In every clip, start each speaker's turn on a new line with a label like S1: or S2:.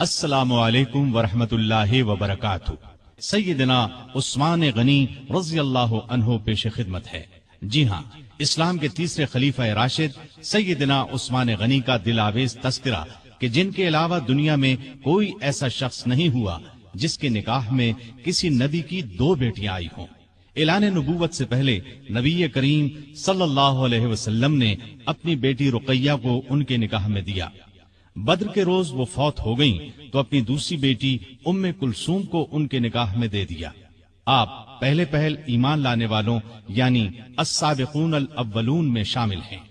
S1: السلام علیکم ورحمۃ اللہ وبرکاتہ۔ سیدنا عثمان غنی رضی اللہ عنہ پیش خدمت ہے۔ جی ہاں، اسلام کے تیسرے خلیفہ راشد سیدنا عثمان غنی کا دل آویز تذکرہ کہ جن کے علاوہ دنیا میں کوئی ایسا شخص نہیں ہوا جس کے نکاح میں کسی نبی کی 2 بیٹیاں آئی ہوں۔ اعلان نبوت سے پہلے نبی کریم صلی اللہ علیہ وسلم نے اپنی بیٹی رقیہ کو ان کے نکاح میں دیا۔ بدر کے روز وہ فوت ہو گئیں تو اپنی دوسری بیٹی ام کلثوم کو ان کے نکاح میں دے دیا۔ آپ پہلے ایمان لانے والوں یعنی السابقون الاولون میں شامل ہیں،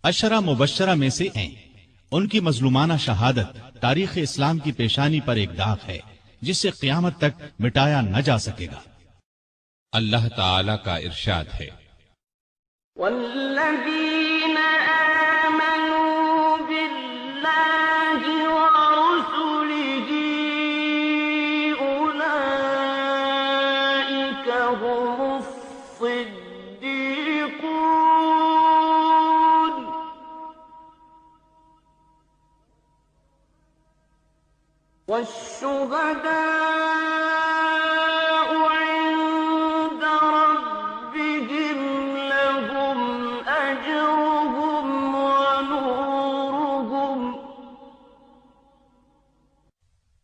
S1: عشرہ مبشرہ میں سے ہیں۔ ان کی مظلومانہ شہادت تاریخ اسلام کی پیشانی پر ایک داغ ہے جسے قیامت تک مٹایا نہ جا سکے گا۔
S2: اللہ تعالی کا ارشاد ہے،
S3: والذین آمنوا باللہ ورسلہ اولئک هم الصدیقون والشہداء عند ربهم لهم أجرهم ونورهم۔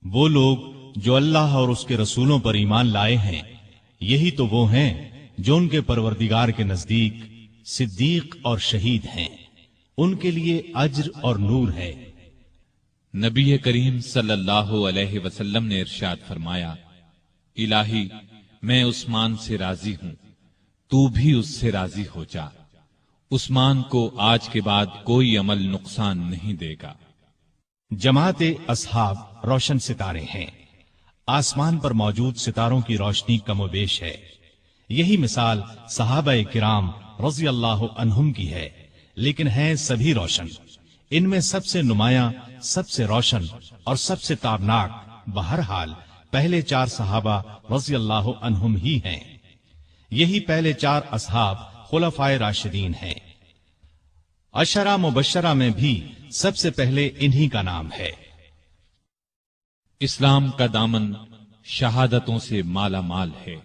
S1: وہ لوگ جو اللہ اور اس کے رسولوں پر ایمان لائے ہیں، یہی تو وہ ہیں جو ان کے پروردگار کے نزدیک صدیق اور شہید ہیں، ان کے لیے اجر اور نور ہے۔
S2: نبی کریم صلی اللہ علیہ وسلم نے ارشاد فرمایا، الہی میں عثمان سے راضی ہوں، تو بھی اس سے راضی ہو جا۔ عثمان کو آج کے بعد کوئی عمل نقصان نہیں دے گا۔
S1: جماعت اصحاب روشن ستارے ہیں، آسمان پر موجود ستاروں کی روشنی کم و بیش ہے۔ یہی مثال صحابہ کرام رضی اللہ عنہم کی ہے، لیکن ہیں سبھی روشن۔ ان میں سب سے نمایاں، سب سے روشن اور سب سے تابناک بہرحال پہلے 4 صحابہ رضی اللہ عنہم ہی ہیں۔ یہی پہلے 4 اصحاب خلفائے راشدین ہیں۔ عشرہ مبشرہ میں بھی سب سے پہلے انہی کا نام ہے۔
S2: اسلام کا دامن شہادتوں سے مالا مال ہے۔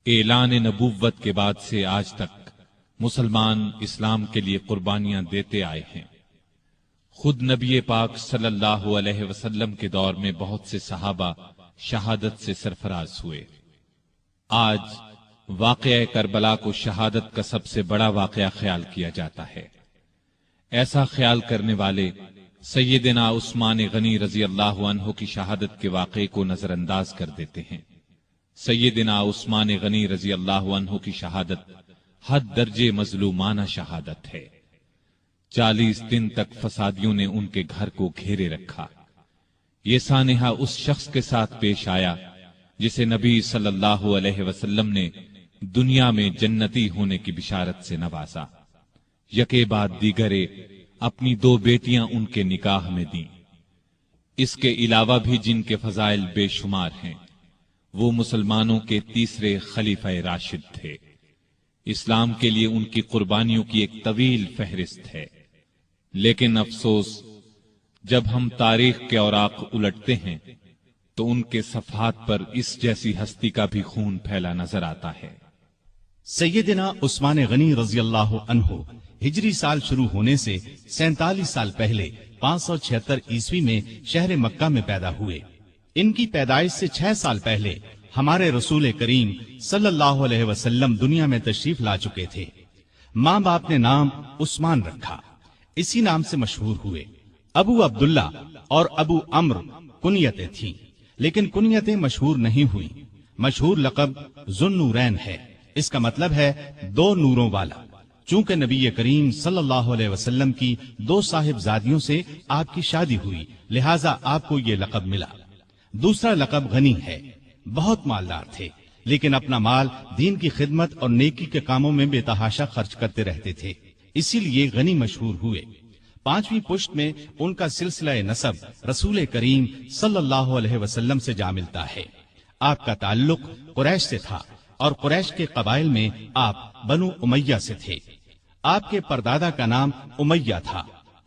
S2: اعلان نبوت کے بعد سے آج تک مسلمان اسلام کے لیے قربانیاں دیتے آئے ہیں۔ خود نبی پاک صلی اللہ علیہ وسلم کے دور میں بہت سے صحابہ شہادت سے سرفراز ہوئے۔ آج واقعہ کربلا کو شہادت کا سب سے بڑا واقعہ خیال کیا جاتا ہے۔ ایسا خیال کرنے والے سیدنا عثمان غنی رضی اللہ عنہ کی شہادت کے واقعے کو نظر انداز کر دیتے ہیں۔ سیدنا عثمان غنی رضی اللہ عنہ کی شہادت حد درجے مظلومانہ شہادت ہے۔ 40 دن تک فسادیوں نے ان کے گھر کو گھیرے رکھا۔ یہ سانحہ اس شخص کے ساتھ پیش آیا جسے نبی صلی اللہ علیہ وسلم نے دنیا میں جنتی ہونے کی بشارت سے نوازا۔ یکے بعد دیگرے اپنی 2 بیٹیاں ان کے نکاح میں دیں۔ اس کے علاوہ بھی جن کے فضائل بے شمار ہیں، وہ مسلمانوں کے تیسرے خلیفہ راشد تھے۔ اسلام کے لیے ان کی قربانیوں کی ایک طویل فہرست ہے، لیکن افسوس جب ہم تاریخ کے اوراق الٹتے ہیں تو ان کے صفحات پر اس جیسی ہستی کا بھی خون پھیلا نظر آتا ہے۔
S1: سیدنا عثمان غنی رضی اللہ عنہ ہجری سال شروع ہونے سے 47 سال پہلے 576 عیسوی میں شہر مکہ میں پیدا ہوئے۔ ان کی پیدائش سے 6 سال پہلے ہمارے رسول کریم صلی اللہ علیہ وسلم دنیا میں تشریف لا چکے تھے۔ ماں باپ نے نام عثمان رکھا، اسی نام سے مشہور ہوئے۔ ابو عبداللہ اور ابو عمرو کنیتیں تھیں، لیکن کنیتیں مشہور نہیں ہوئیں۔ مشہور لقب ذوالنورین ہے، اس کا مطلب ہے 2 نوروں والا۔ چونکہ نبی کریم صلی اللہ علیہ وسلم کی 2 صاحبزادیوں سے آپ کی شادی ہوئی، لہٰذا آپ کو یہ لقب ملا۔ دوسرا لقب غنی ہے، بہت مالدار تھے، لیکن اپنا مال دین کی خدمت اور نیکی کے کاموں میں بے تحاشا خرچ کرتے رہتے تھے، اسی لیے غنی مشہور ہوئے۔ 5ویں پشت میں ان کا سلسلہ نسب رسول کریم صلی اللہ علیہ وسلم سے جا ملتا ہے۔ آپ کا تعلق قریش سے تھا اور قریش کے قبائل میں آپ بنو امیہ سے تھے۔ آپ کے پردادا کا نام امیہ تھا۔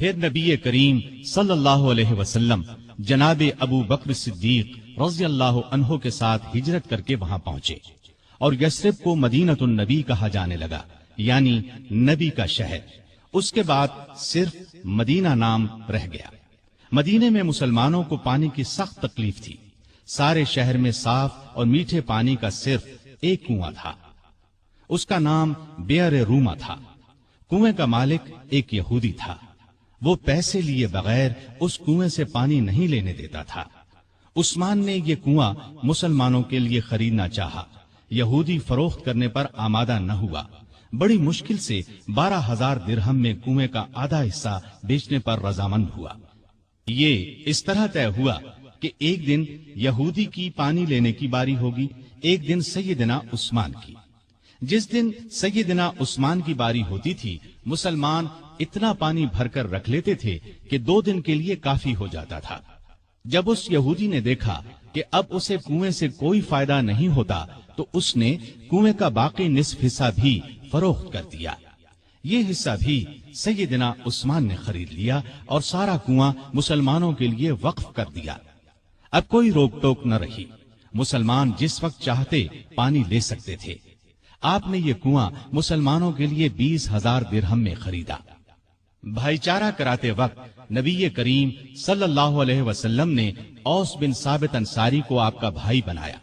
S1: پھر نبی کریم صلی اللہ علیہ وسلم جناب ابو بکر صدیق رضی اللہ عنہ کے ساتھ ہجرت کر کے وہاں پہنچے اور یثرب کو مدینۃ النبی کہا جانے لگا، یعنی نبی کا شہر۔ اس کے بعد صرف مدینہ نام رہ گیا۔ مدینے میں مسلمانوں کو پانی کی سخت تکلیف تھی۔ سارے شہر میں صاف اور میٹھے پانی کا صرف ایک کنواں تھا، اس کا نام بئر روما تھا۔ کنویں کا مالک ایک یہودی تھا، وہ پیسے لیے بغیر اس کنویں سے پانی نہیں لینے دیتا تھا۔ عثمان نے یہ کنواں مسلمانوں کے لیے خریدنا چاہا، یہودی فروخت کرنے پر آمادہ نہ ہوا۔ بڑی مشکل سے 12,000 درہم میں کنویں کا آدھا حصہ بیچنے پر رضامند ہوا۔ یہ اس طرح طے ہوا کہ ایک دن یہودی کی پانی لینے کی باری ہوگی، ایک دن سیدنا عثمان کی۔ جس دن سیدنا عثمان کی باری ہوتی تھی، مسلمان اتنا پانی بھر کر رکھ لیتے تھے کہ 2 دن کے لیے کافی ہو جاتا تھا۔ جب اس یہودی نے دیکھا کہ اب اسے کنویں سے کوئی فائدہ نہیں ہوتا تو اس نے کنویں کا باقی نصف حصہ بھی فروخت کر دیا۔ یہ حصہ بھی سیدنا عثمان نے خرید لیا اور سارا کنواں مسلمانوں کے لیے وقف کر دیا۔ اب کوئی روک ٹوک نہ رہی، مسلمان جس وقت چاہتے پانی لے سکتے تھے۔ آپ نے یہ کنواں مسلمانوں کے لیے 20,000 درہم میں خریدا۔ بھائی چارہ کراتے وقت نبی کریم صلی اللہ علیہ وسلم نے اوس بن ثابت انصاری کو آپ کا بھائی بنایا۔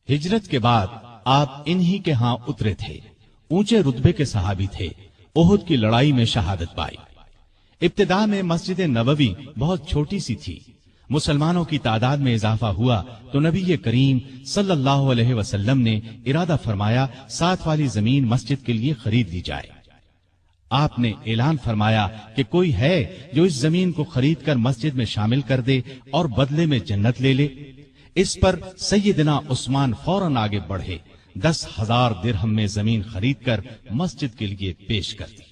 S1: ہجرت کے بعد آپ انہی کے ہاں اترے تھے، اونچے رتبے کے صحابی تھے، احد کی لڑائی میں شہادت پائی۔ ابتدا میں مسجد نبوی بہت چھوٹی سی تھی، مسلمانوں کی تعداد میں اضافہ ہوا تو نبی کریم صلی اللہ علیہ وسلم نے ارادہ فرمایا 7 والی زمین مسجد کے لیے خرید لی جائے۔ آپ نے اعلان فرمایا کہ کوئی ہے جو اس زمین کو خرید کر مسجد میں شامل کر دے اور بدلے میں جنت لے لے۔ اس پر سیدنا عثمان فوراً آگے بڑھے، 10,000 درہم میں زمین خرید کر مسجد کے لیے پیش کر دی۔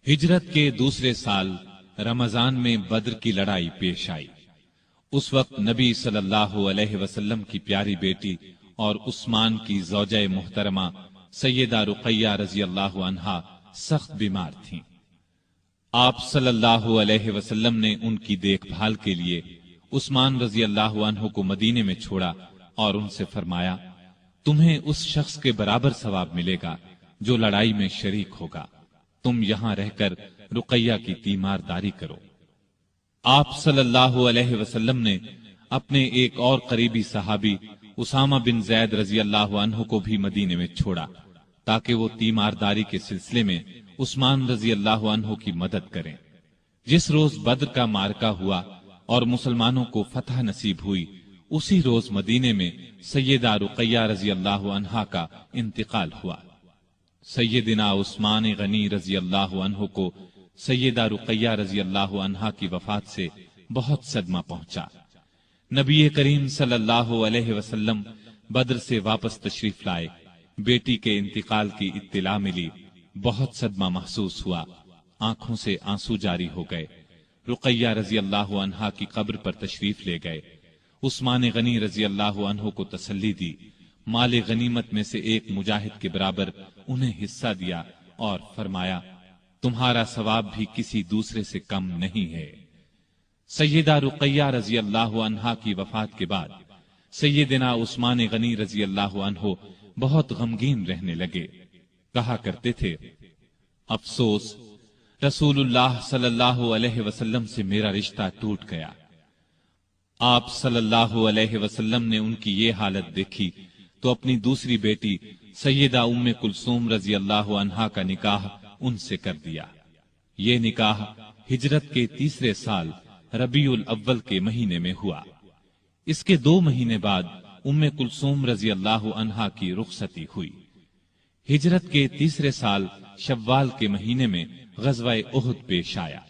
S2: ہجرت کے دوسرے سال رمضان میں بدر کی لڑائی پیش آئی۔ اس وقت نبی صلی اللہ علیہ وسلم کی پیاری بیٹی اور عثمان کی زوجہ محترمہ سیدہ رقیہ رضی اللہ عنہا سخت بیمار تھیں۔ آپ صلی اللہ علیہ وسلم نے ان کی دیکھ بھال کے لیے عثمان رضی اللہ عنہ کو مدینے میں چھوڑا اور ان سے فرمایا، تمہیں اس شخص کے برابر ثواب ملے گا جو لڑائی میں شریک ہوگا، تم یہاں رہ کر رقیہ کی تیمارداری کرو۔ آپ صلی اللہ علیہ وسلم نے اپنے ایک اور قریبی صحابی اسامہ بن زید رضی اللہ عنہ کو بھی مدینے میں چھوڑا تاکہ وہ تیمارداری کے سلسلے میں عثمان رضی اللہ عنہ کی مدد کریں۔ جس روز بدر کا معرکہ ہوا اور مسلمانوں کو فتح نصیب ہوئی، اسی روز مدینے میں سیدہ رقیہ رضی اللہ عنہا کا انتقال ہوا۔ سیدنا عثمان غنی رضی اللہ عنہ کو سیدہ رقیہ رضی اللہ عنہا کی وفات سے بہت صدمہ پہنچا۔ نبی کریم صلی اللہ علیہ وسلم بدر سے واپس تشریف لائے، بیٹی کے انتقال کی اطلاع ملی، بہت صدمہ محسوس ہوا، آنکھوں سے آنسو جاری ہو گئے۔ رقیہ رضی اللہ عنہا کی قبر پر تشریف لے گئے، عثمان غنی رضی اللہ عنہ کو تسلی دی، مال غنیمت میں سے ایک مجاہد کے برابر انہیں حصہ دیا اور فرمایا، تمہارا ثواب بھی کسی دوسرے سے کم نہیں ہے۔ سیدہ رقیہ رضی اللہ عنہا کی وفات کے بعد سیدنا عثمان غنی رضی اللہ عنہ بہت غمگین رہنے لگے، کہا کرتے تھے، افسوس رسول اللہ صلی اللہ علیہ وسلم سے میرا رشتہ ٹوٹ گیا۔ آپ صلی اللہ علیہ وسلم نے ان کی یہ حالت دیکھی تو اپنی دوسری بیٹی سیدہ ام کلثوم رضی اللہ عنہا کا نکاح ان سے کر دیا۔ یہ نکاح ہجرت کے تیسرے سال ربیع الاول کے مہینے میں ہوا۔ اس کے 2 مہینے بعد ام کلثوم رضی اللہ عنہا کی رخصتی ہوئی۔ ہجرت کے تیسرے سال شوال کے مہینے میں غزوہ احد پیش آیا۔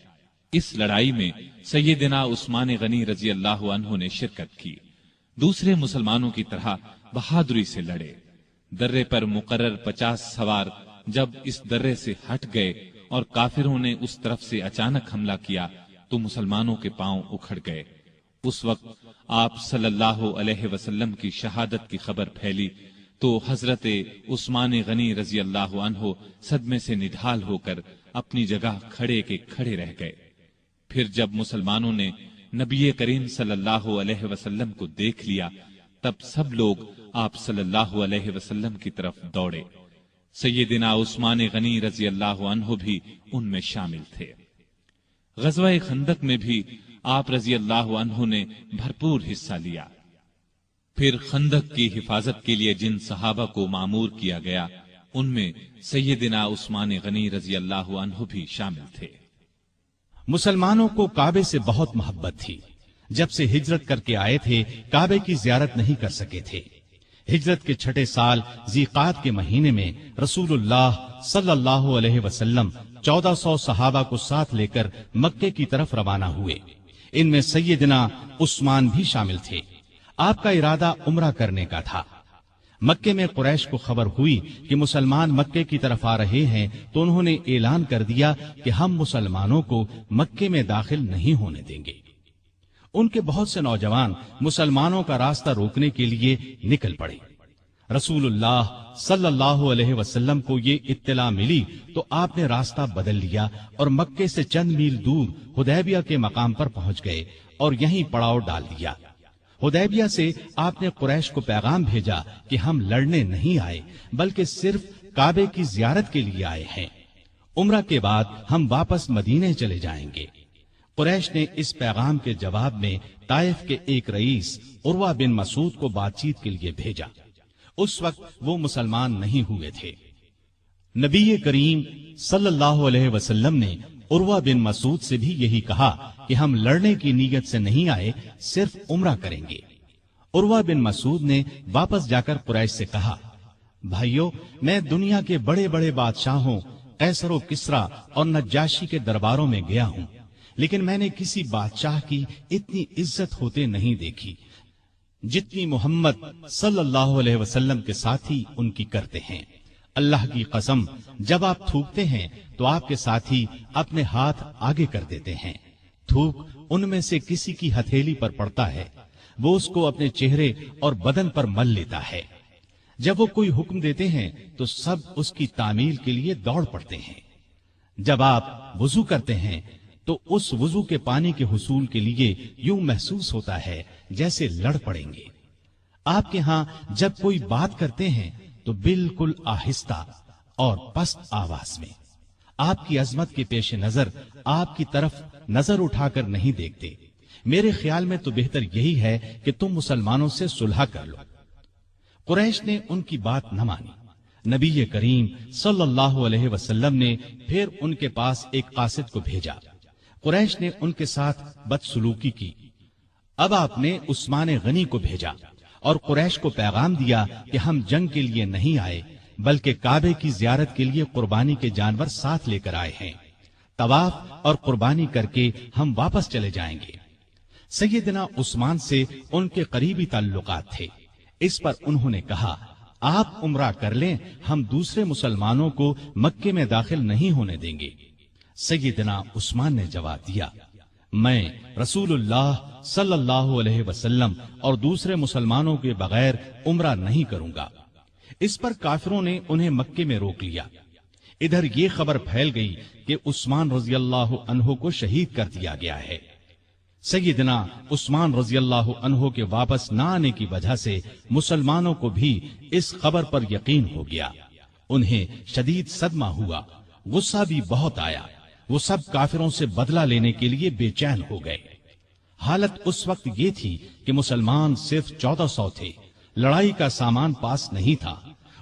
S2: اس لڑائی میں سیدنا عثمان غنی رضی اللہ عنہ نے شرکت کی، دوسرے مسلمانوں کی طرح بہادری سے لڑے۔ درے پر مقرر 50 سوار جب اس درے سے ہٹ گئے اور کافروں نے اس طرف سے اچانک حملہ کیا تو مسلمانوں کے پاؤں اکھڑ گئے۔ اس وقت آپ صلی اللہ علیہ وسلم کی شہادت کی خبر پھیلی تو حضرت عثمان غنی رضی اللہ عنہ صدمے سے نڈھال ہو کر اپنی جگہ کھڑے کے کھڑے رہ گئے۔ پھر جب مسلمانوں نے نبی کریم صلی اللہ علیہ وسلم کو دیکھ لیا تب سب لوگ آپ صلی اللہ علیہ وسلم کی طرف دوڑے۔ سیدنا عثمان غنی رضی اللہ عنہ بھی ان میں شامل تھے۔ غزوہ خندق میں بھی آپ رضی اللہ عنہ نے بھرپور حصہ لیا۔ پھر خندق کی حفاظت کے لیے جن صحابہ کو مامور کیا گیا ان میں سیدنا عثمان غنی رضی اللہ عنہ بھی شامل تھے۔
S1: مسلمانوں کو کعبے سے بہت محبت تھی۔ جب سے ہجرت کر کے آئے تھے کعبے کی زیارت نہیں کر سکے تھے۔ ہجرت کے چھٹے سال ذیقعد کے مہینے میں رسول اللہ صلی اللہ علیہ وسلم 1400 صحابہ کو ساتھ لے کر مکے کی طرف روانہ ہوئے۔ ان میں سیدنا عثمان بھی شامل تھے۔ آپ کا ارادہ عمرہ کرنے کا تھا۔ مکے میں قریش کو خبر ہوئی کہ مسلمان مکے کی طرف آ رہے ہیں تو انہوں نے اعلان کر دیا کہ ہم مسلمانوں کو مکے میں داخل نہیں ہونے دیں گے۔ ان کے بہت سے نوجوان مسلمانوں کا راستہ روکنے کے لیے نکل پڑے۔ رسول اللہ صلی اللہ علیہ وسلم کو یہ اطلاع ملی تو آپ نے راستہ بدل لیا اور مکے سے چند میل دور حدیبیہ کے مقام پر پہنچ گئے اور یہیں پڑاؤ ڈال دیا۔ حدیبیہ سے آپ نے قریش کو پیغام بھیجا کہ ہم لڑنے نہیں آئے بلکہ صرف کعبے کی زیارت کے لیے آئے ہیں۔ عمرہ کے بعد ہم واپس مدینے چلے جائیں گے۔ قریش نے اس پیغام کے جواب میں طائف کے ایک رئیس عروہ بن مسعود کو بات چیت کے لیے بھیجا۔ اس وقت وہ مسلمان نہیں ہوئے تھے۔ نبی کریم صلی اللہ علیہ وسلم نے عروہ بن مسعود سے بھی یہی کہا کہ ہم لڑنے کی نیت سے نہیں آئے، صرف عمرہ کریں گے۔ عروہ بن مسعود نے واپس جا کر قریش سے کہا، بھائیو، میں دنیا کے بڑے بڑے بادشاہوں قیصر و کسریٰ اور نجاشی کے درباروں میں گیا ہوں، لیکن میں نے کسی بادشاہ کی اتنی عزت ہوتے نہیں دیکھی جتنی محمد صلی اللہ علیہ وسلم کے ساتھی ان کی کرتے ہیں۔ اللہ کی قسم، جب آپ تھوکتے ہیں تو آپ کے ساتھی اپنے ہاتھ آگے کر دیتے ہیں۔ تھوک ان میں سے کسی کی ہتھیلی پر پڑتا ہے، وہ اس کو اپنے چہرے اور بدن پر مل لیتا ہے۔ جب وہ کوئی حکم دیتے ہیں تو سب اس کی تعمیل کے لیے دوڑ پڑتے ہیں۔ جب آپ وضو کرتے ہیں تو اس وضو کے پانی کے حصول کے لیے یوں محسوس ہوتا ہے جیسے لڑ پڑیں گے۔ آپ کے ہاں جب کوئی بات کرتے ہیں تو بالکل آہستہ اور پست آواز میں۔ آپ کی عظمت کے پیش نظر آپ کی طرف نظر اٹھا کر نہیں دیکھتے۔ میرے خیال میں تو بہتر یہی ہے کہ تم مسلمانوں سے صلح کر لو۔ قریش نے ان کی بات نہ مانی۔ نبی کریم صلی اللہ علیہ وسلم نے پھر ان کے پاس ایک قاصد کو بھیجا۔ قریش نے ان کے ساتھ بدسلوکی کی۔ اب آپ نے عثمان غنی کو بھیجا اور قریش کو پیغام دیا کہ ہم جنگ کے لیے نہیں آئے بلکہ کعبے کی زیارت کے لیے قربانی کے جانور ساتھ لے کر آئے ہیں۔ طواف اور قربانی کر کے ہم واپس چلے جائیں گے۔ سیدنا عثمان سے ان کے قریبی تعلقات تھے، اس پر انہوں نے کہا، آپ عمرہ کر لیں، ہم دوسرے مسلمانوں کو مکے میں داخل نہیں ہونے دیں گے۔ سیدنا عثمان نے جواب دیا، میں رسول اللہ صلی اللہ علیہ وسلم اور دوسرے مسلمانوں کے بغیر عمرہ نہیں کروں گا۔ اس پر کافروں نے انہیں مکے میں روک لیا۔ ادھر یہ خبر پھیل گئی کہ عثمان رضی اللہ عنہ کو شہید کر دیا گیا ہے۔ سیدنا عثمان رضی اللہ عنہ کے واپس نہ آنے کی وجہ سے مسلمانوں کو بھی اس خبر پر یقین ہو گیا۔ انہیں شدید صدمہ ہوا، غصہ بھی بہت آیا۔ وہ سب کافروں سے بدلہ لینے کے لیے بے چین ہو گئے۔ حالت اس وقت یہ تھی کہ مسلمان صرف 1400 تھے، لڑائی کا سامان پاس نہیں تھا،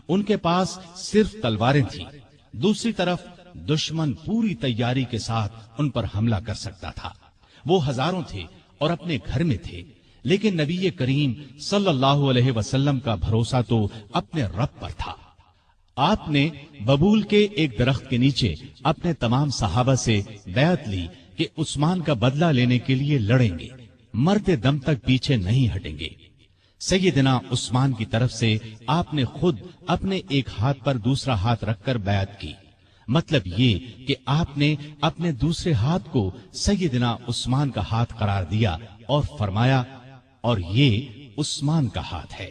S1: ان کے پاس صرف تلواریں تھیں۔ دوسری طرف دشمن پوری تیاری کے ساتھ ان پر حملہ کر سکتا تھا۔ وہ ہزاروں تھے اور اپنے گھر میں تھے، لیکن نبی کریم صلی اللہ علیہ وسلم کا بھروسہ تو اپنے رب پر تھا۔ آپ نے ببول کے ایک درخت کے نیچے اپنے تمام صحابہ سے بیعت لی کہ عثمان کا بدلہ لینے کے لیے لڑیں گے، مرتے دم تک پیچھے نہیں ہٹیں گے۔ سیدنا عثمان کی طرف سے آپ نے خود اپنے ایک ہاتھ پر دوسرا ہاتھ رکھ کر بیعت کی۔ مطلب یہ کہ آپ نے اپنے دوسرے ہاتھ کو سیدنا عثمان کا ہاتھ قرار دیا اور فرمایا، اور یہ عثمان کا ہاتھ ہے۔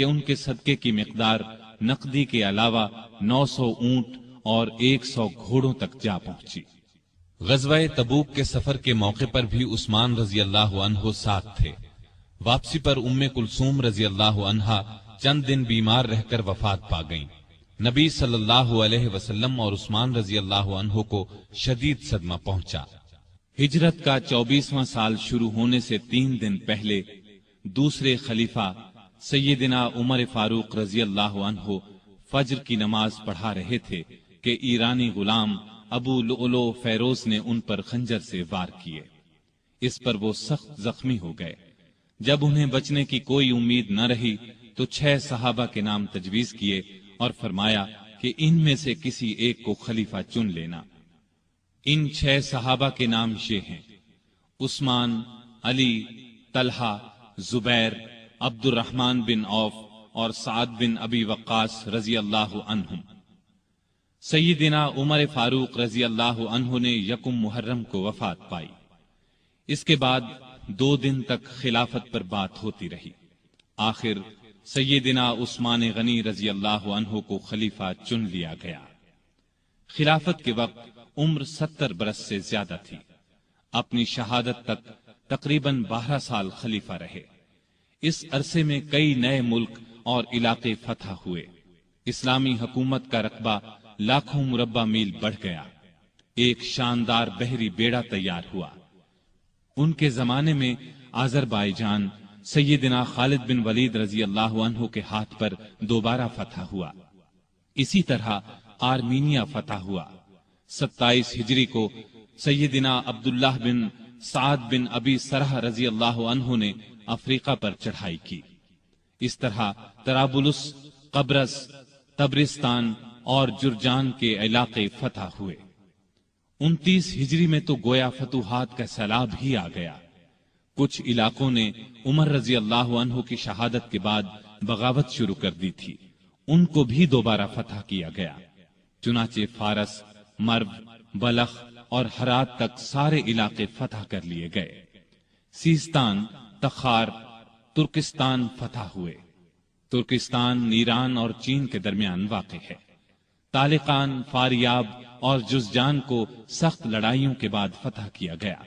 S2: کہ ان کے صدقے کی مقدار نقدی کے علاوہ 900 اونٹ اور 100 گھوڑوں تک جا پہنچی۔
S4: غزوہ تبوک کے سفر کے موقع پر بھی عثمان رضی اللہ عنہ ساتھ تھے۔ واپسی پر ام کلثوم رضی اللہ عنہا چند دن بیمار رہ کر وفات پا گئیں۔ نبی صلی اللہ علیہ وسلم اور عثمان رضی اللہ عنہ کو شدید صدمہ پہنچا۔
S2: ہجرت کا 24واں سال شروع ہونے سے 3 دن پہلے دوسرے خلیفہ سیدنا عمر فاروق رضی اللہ عنہ فجر کی نماز پڑھا رہے تھے کہ ایرانی غلام ابو لؤلؤ فیروز نے ان پر خنجر سے وار کیے۔ اس پر وہ سخت زخمی ہو گئے۔ جب انہیں بچنے کی کوئی امید نہ رہی تو 6 صحابہ کے نام تجویز کیے اور فرمایا کہ ان میں سے کسی ایک کو خلیفہ چن لینا۔ ان 6 صحابہ کے نام یہ ہیں: عثمان، علی، طلحہ، زبیر، عبد الرحمن بن عوف اور سعد بن ابی وقاص رضی اللہ عنہم۔ سیدنا عمر فاروق رضی اللہ عنہ نے 1 محرم کو وفات پائی۔ اس کے بعد 2 دن تک خلافت پر بات ہوتی رہی۔ آخر سیدنا عثمان غنی رضی اللہ عنہ کو خلیفہ چن لیا گیا۔ خلافت کے وقت عمر 70 برس سے زیادہ تھی۔ اپنی شہادت تک تقریباً 12 سال خلیفہ رہے۔ اس عرصے میں کئی نئے ملک اور علاقے فتح ہوئے۔ اسلامی حکومت کا رقبہ لاکھوں مربع میل بڑھ گیا۔ ایک شاندار بحری بیڑا تیار ہوا۔ ان کے زمانے میں آذربائیجان سیدنا خالد بن ولید رضی اللہ عنہ کے ہاتھ پر دوبارہ فتح ہوا۔ اسی طرح آرمینیا فتح ہوا۔ 27 ہجری کو سیدنا عبداللہ بن سعد بن ابی سرح رضی اللہ عنہ نے افریقہ پر چڑھائی کی۔ اس طرح طرابلس، قبرص، تبرستان اور جرجان کے علاقے فتح ہوئے۔ 29 ہجری میں تو گویا فتوحات کا سیلاب ہی آ گیا۔ کچھ علاقوں نے عمر رضی اللہ عنہ کی شہادت کے بعد بغاوت شروع کر دی تھی، ان کو بھی دوبارہ فتح کیا گیا۔ چنانچہ فارس، مرو، بلخ اور ہرات تک سارے علاقے فتح کر لیے گئے۔ سیستان، تخار، ترکستان فتح ہوئے۔ ترکستان ایران اور چین کے درمیان واقع ہے۔ طالقان، فاریاب اور جزجان کو سخت لڑائیوں کے بعد فتح کیا گیا۔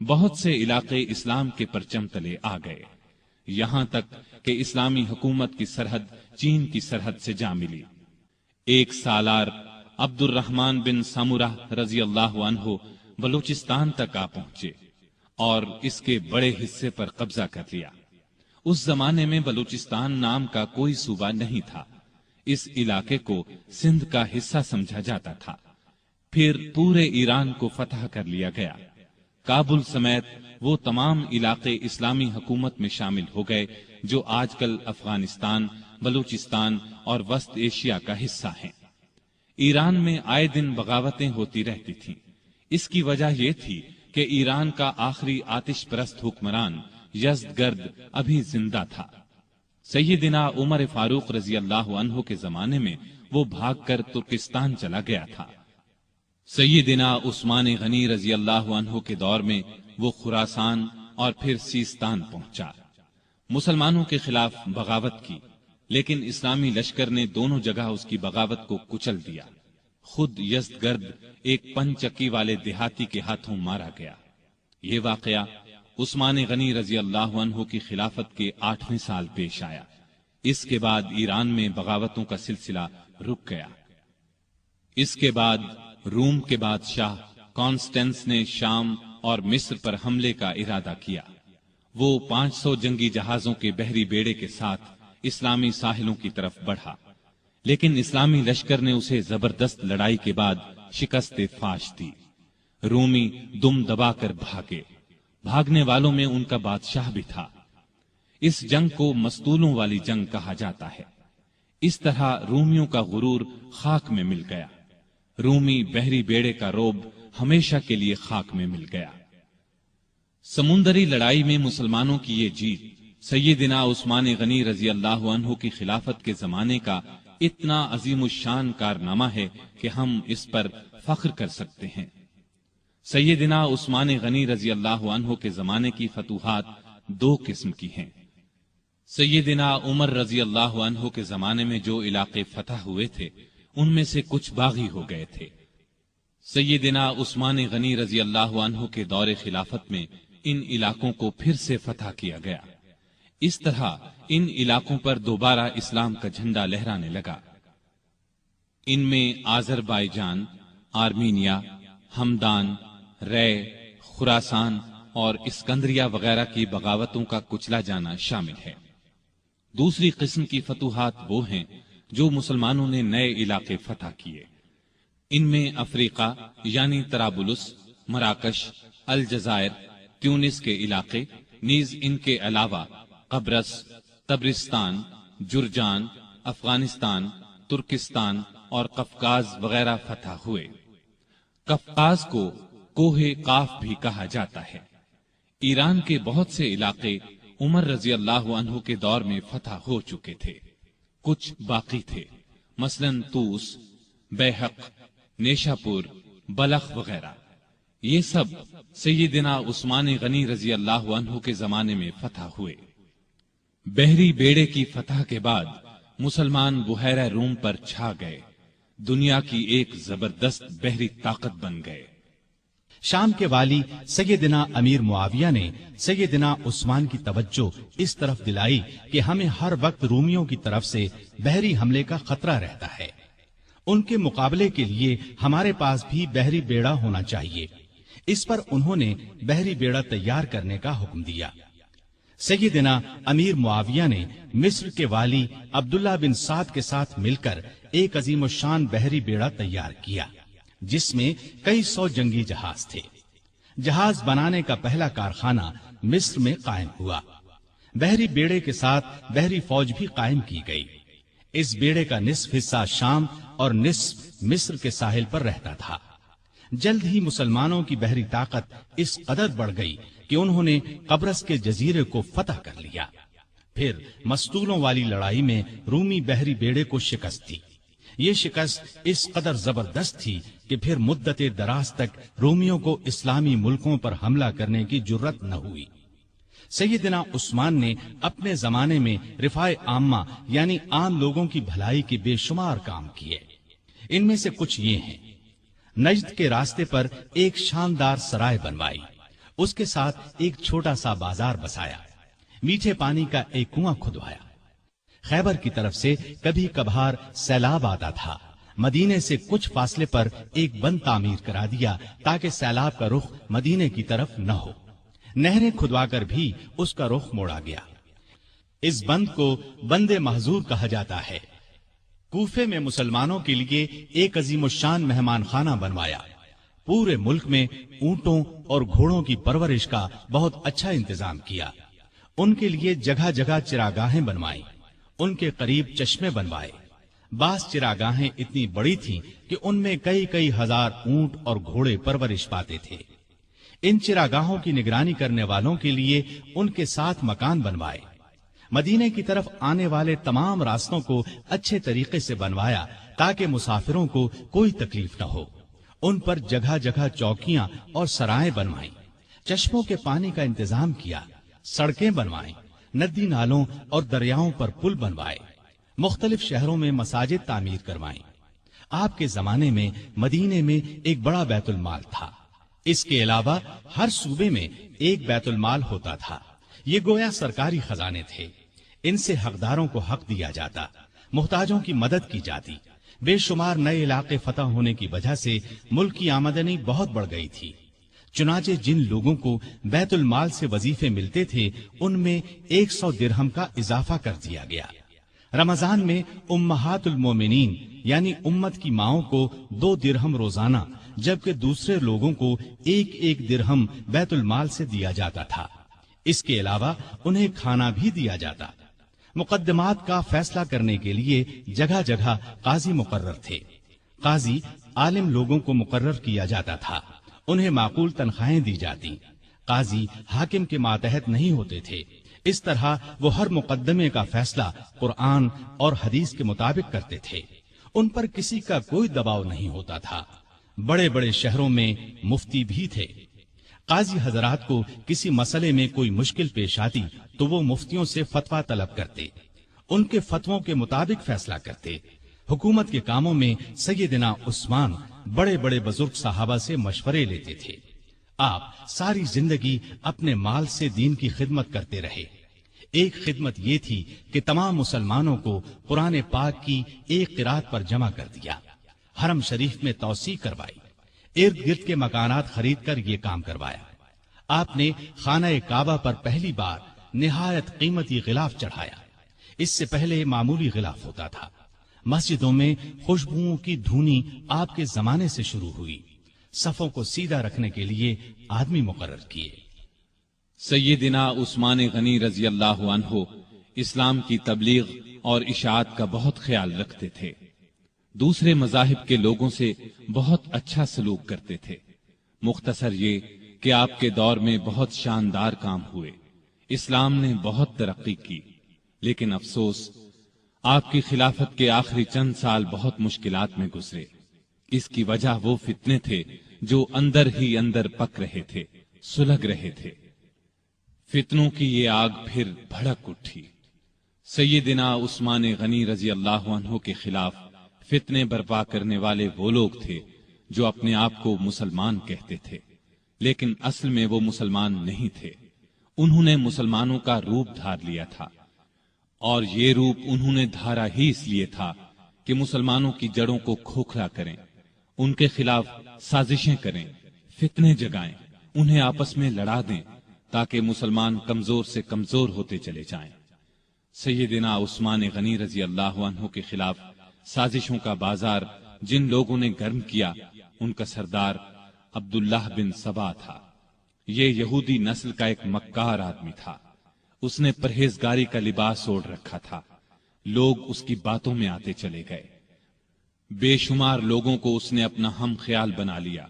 S2: بہت سے علاقے اسلام کے پرچم تلے آ گئے، یہاں تک کہ اسلامی حکومت کی سرحد چین کی سرحد سے جا ملی۔ ایک سالار عبد الرحمن بن سمرہ رضی اللہ عنہ بلوچستان تک آ پہنچے اور اس کے بڑے حصے پر قبضہ کر لیا۔ اس زمانے میں بلوچستان نام کا کوئی صوبہ نہیں تھا۔ اس علاقے کو سندھ کا حصہ سمجھا جاتا تھا۔ پھر پورے ایران کو فتح کر لیا گیا۔ کابل سمیت وہ تمام علاقے اسلامی حکومت میں شامل ہو گئے جو آج کل افغانستان، بلوچستان اور وسط ایشیا کا حصہ ہیں۔ ایران میں آئے دن بغاوتیں ہوتی رہتی تھیں۔ اس کی وجہ یہ تھی کہ ایران کا آخری آتش پرست حکمران یزدگرد ابھی زندہ تھا۔ سیدنا عمر فاروق رضی اللہ عنہ کے زمانے میں وہ بھاگ کر ترکستان چلا گیا تھا۔ سیدنا عثمان غنی رضی اللہ عنہ کے دور میں وہ خراسان اور پھر سیستان پہنچا۔ مسلمانوں کے خلاف بغاوت کی، لیکن اسلامی لشکر نے دونوں جگہ اس کی بغاوت کو کچل دیا۔ خود یزدگرد ایک پنچکی والے دیہاتی کے ہاتھوں مارا گیا۔ یہ واقعہ عثمان غنی رضی اللہ عنہ کی خلافت کے 8ویں سال پیش آیا۔ اس کے بعد ایران میں بغاوتوں کا سلسلہ رک گیا۔ اس کے بعد روم کے بادشاہ کانسٹینس نے شام اور مصر پر حملے کا ارادہ کیا۔ وہ 500 جنگی جہازوں کے بحری بیڑے کے ساتھ اسلامی ساحلوں کی طرف بڑھا، لیکن اسلامی لشکر نے اسے زبردست لڑائی کے بعد شکست فاش دی۔ رومی دم دبا کر بھاگے۔ بھاگنے والوں میں ان کا بادشاہ بھی تھا۔ اس جنگ کو مستولوں والی جنگ کہا جاتا ہے۔ اس طرح رومیوں کا غرور خاک میں مل گیا۔ رومی بحری بیڑے کا روب ہمیشہ کے لیے خاک میں مل گیا۔ سمندری لڑائی میں مسلمانوں کی یہ جیت سیدنا عثمان غنی رضی اللہ عنہ کی خلافت کے زمانے کا اتنا عظیم الشان کارنامہ ہے کہ ہم اس پر فخر کر سکتے ہیں۔ سیدنا عثمان غنی رضی اللہ عنہ کے زمانے کی فتوحات 2 قسم کی ہیں۔ سیدنا عمر رضی اللہ عنہ کے زمانے میں جو علاقے فتح ہوئے تھے ان میں سے کچھ باغی ہو گئے تھے۔ سیدنا عثمان غنی رضی اللہ عنہ کے دور خلافت میں ان علاقوں کو پھر سے فتح کیا گیا۔ اس طرح ان علاقوں پر دوبارہ اسلام کا جھنڈا لہرانے لگا۔ ان میں آذربائیجان، آرمینیا، ہمدان، رے، خراسان اور اسکندریہ وغیرہ کی بغاوتوں کا کچلا جانا شامل ہے۔ دوسری قسم کی فتوحات وہ ہیں جو مسلمانوں نے نئے علاقے فتح کیے۔ ان میں افریقہ یعنی طرابلس، مراکش، الجزائر، تیونس کے علاقے، نیز ان کے علاوہ قبرص، طبرستان، جرجان، افغانستان، ترکستان اور قفقاز وغیرہ فتح ہوئے۔ قفقاز کو کوہ قاف بھی کہا جاتا ہے۔ ایران کے بہت سے علاقے عمر رضی اللہ عنہ کے دور میں فتح ہو چکے تھے، کچھ باقی تھے، مثلا طوس، بیحق، نیشاپور، بلخ وغیرہ۔ یہ سب سیدنا عثمان غنی رضی اللہ عنہ کے زمانے میں فتح ہوئے۔ بحری بیڑے کی فتح کے بعد مسلمان بحیرہ روم پر چھا گئے، دنیا کی ایک زبردست بحری طاقت بن گئے۔
S1: شام کے والی سیدنا امیر معاویہ نے سیدنا عثمان کی توجہ اس طرف دلائی کہ ہمیں ہر وقت رومیوں کی طرف سے بحری حملے کا خطرہ رہتا ہے، ان کے مقابلے کے لیے ہمارے پاس بھی بحری بیڑا ہونا چاہیے۔ اس پر انہوں نے بحری بیڑا تیار کرنے کا حکم دیا۔ سیدنا امیر معاویہ نے مصر کے والی عبداللہ بن سعد کے ساتھ مل کر ایک عظیم الشان بحری بیڑا تیار کیا، جس میں کئی سو جنگی جہاز تھے۔ جہاز بنانے کا پہلا کارخانہ مصر میں قائم ہوا۔ بحری بیڑے کے ساتھ بحری فوج بھی قائم کی گئی۔ اس بیڑے کا نصف حصہ شام اور نصف مصر کے ساحل پر رہتا تھا۔ جلد ہی مسلمانوں کی بحری طاقت اس قدر بڑھ گئی کہ انہوں نے قبرص کے جزیرے کو فتح کر لیا۔ پھر مستولوں والی لڑائی میں رومی بحری بیڑے کو شکست دی۔ یہ شکست اس قدر زبردست تھی کہ پھر مدت دراز تک رومیوں کو اسلامی ملکوں پر حملہ کرنے کی جرت نہ ہوئی۔ سیدنا عثمان نے اپنے زمانے میں رفاع عامہ یعنی عام لوگوں کی بھلائی کے بے شمار کام کیے۔ ان میں سے کچھ یہ ہیں: نجد کے راستے پر ایک شاندار سرائے بنوائی، اس کے ساتھ ایک چھوٹا سا بازار بسایا، میٹھے پانی کا ایک کنواں کھدوایا۔ خیبر کی طرف سے کبھی کبھار سیلاب آتا تھا، مدینے سے کچھ فاصلے پر ایک بند تعمیر کرا دیا تاکہ سیلاب کا رخ مدینے کی طرف نہ ہو۔ نہریں کھدوا کر بھی اس کا رخ موڑا گیا۔ اس بند کو بند محظور کہا جاتا ہے۔ کوفے میں مسلمانوں کے لیے ایک عظیم الشان مہمان خانہ بنوایا۔ پورے ملک میں اونٹوں اور گھوڑوں کی پرورش کا بہت اچھا انتظام کیا۔ ان کے لیے جگہ جگہ چراگاہیں بنوائیں، ان کے قریب چشمے بنوائے۔ بعض چراگاہیں اتنی بڑی تھیں کہ ان میں کئی کئی ہزار اونٹ اور گھوڑے پرورش پاتے تھے۔ ان چراگاہوں کی نگرانی کرنے والوں کے لیے ان کے ساتھ مکان بنوائے۔ مدینے کی طرف آنے والے تمام راستوں کو اچھے طریقے سے بنوایا تاکہ مسافروں کو کوئی تکلیف نہ ہو۔ ان پر جگہ جگہ چوکیاں اور سرائیں بنوائیں، چشموں کے پانی کا انتظام کیا، سڑکیں بنوائیں، ندی نالوں اور دریاؤں پر پل بنوائے، مختلف شہروں میں مساجد تعمیر کروائیں۔ آپ کے زمانے میں مدینے میں ایک بڑا بیت المال تھا۔ اس کے علاوہ ہر صوبے میں ایک بیت المال ہوتا تھا۔ یہ گویا سرکاری خزانے تھے۔ ان سے حقداروں کو حق دیا جاتا، محتاجوں کی مدد کی جاتی۔ بے شمار نئے علاقے فتح ہونے کی وجہ سے ملک کی آمدنی بہت بڑھ گئی تھی۔ چنانچہ جن لوگوں کو بیت المال سے وظیفے ملتے تھے ان میں 100 درہم کا اضافہ کر دیا گیا۔ رمضان میں امہات المومنین یعنی امت کی ماؤں کو 2 درہم روزانہ، جبکہ دوسرے لوگوں کو 1 درہم بیت المال سے دیا جاتا تھا۔ اس کے علاوہ انہیں کھانا بھی دیا جاتا۔ مقدمات کا فیصلہ کرنے کے لیے جگہ جگہ قاضی مقرر تھے۔ قاضی عالم لوگوں کو مقرر کیا جاتا تھا، انہیں معقول تنخواہیں دی جاتی۔ قاضی حاکم کے ماتحت نہیں ہوتے تھے۔ اس طرح وہ ہر مقدمے کا فیصلہ قرآن اور حدیث کے مطابق کرتے تھے۔ ان پر کسی کا کوئی دباؤ نہیں ہوتا تھا۔ بڑے بڑے شہروں میں مفتی بھی تھے۔ قاضی حضرات کو کسی مسئلے میں کوئی مشکل پیش آتی تو وہ مفتیوں سے فتویٰ طلب کرتے، ان کے فتووں کے مطابق فیصلہ کرتے۔ حکومت کے کاموں میں سیدنا عثمان بڑے بڑے بزرگ صحابہ سے مشورے لیتے تھے۔ آپ ساری زندگی اپنے مال سے دین کی خدمت کرتے رہے۔ ایک خدمت یہ تھی کہ تمام مسلمانوں کو قرآن پاک کی ایک قرات پر جمع کر دیا، حرم شریف میں توسیع کروائی، ارد گرد کے مکانات خرید کر یہ کام کروایا۔ آپ نے خانہ کعبہ پر پہلی بار نہایت قیمتی غلاف چڑھایا۔ اس سے پہلے معمولی غلاف ہوتا تھا۔ مسجدوں میں خوشبوؤں کی دھونی آپ کے زمانے سے شروع ہوئی۔ صفوں کو سیدھا رکھنے کے لیے آدمی مقرر کیے۔
S2: سیدنا عثمان غنی رضی اللہ عنہ اسلام کی تبلیغ اور اشاعت کا بہت خیال رکھتے تھے۔ دوسرے مذاہب کے لوگوں سے بہت اچھا سلوک کرتے تھے۔ مختصر یہ کہ آپ کے دور میں بہت شاندار کام ہوئے، اسلام نے بہت ترقی کی، لیکن افسوس آپ کی خلافت کے آخری چند سال بہت مشکلات میں گزرے۔ اس کی وجہ وہ فتنے تھے جو اندر ہی اندر پک رہے تھے، سلگ رہے تھے۔ فتنوں کی یہ آگ پھر بھڑک اٹھی۔ سیدنا عثمان غنی رضی اللہ عنہ کے خلاف فتنے برپا کرنے والے وہ لوگ تھے جو اپنے آپ کو مسلمان کہتے تھے، لیکن اصل میں وہ مسلمان نہیں تھے۔ انہوں نے مسلمانوں کا روپ دھار لیا تھا، اور یہ روپ انہوں نے دھارا ہی اس لیے تھا کہ مسلمانوں کی جڑوں کو کھوکھلا کریں، ان کے خلاف سازشیں کریں، فتنے جگائیں، انہیں آپس میں لڑا دیں تاکہ مسلمان کمزور سے کمزور ہوتے چلے جائیں۔ سیدنا عثمان غنی رضی اللہ عنہ کے خلاف سازشوں کا بازار جن لوگوں نے گرم کیا، ان کا سردار عبداللہ بن سبا تھا۔ یہ یہودی نسل کا ایک مکار آدمی تھا۔ اس نے پرہیزگاری کا لباس اوڑھ رکھا تھا۔ لوگ اس کی باتوں میں آتے چلے گئے۔ بے شمار لوگوں کو اس نے اپنا ہم خیال بنا لیا۔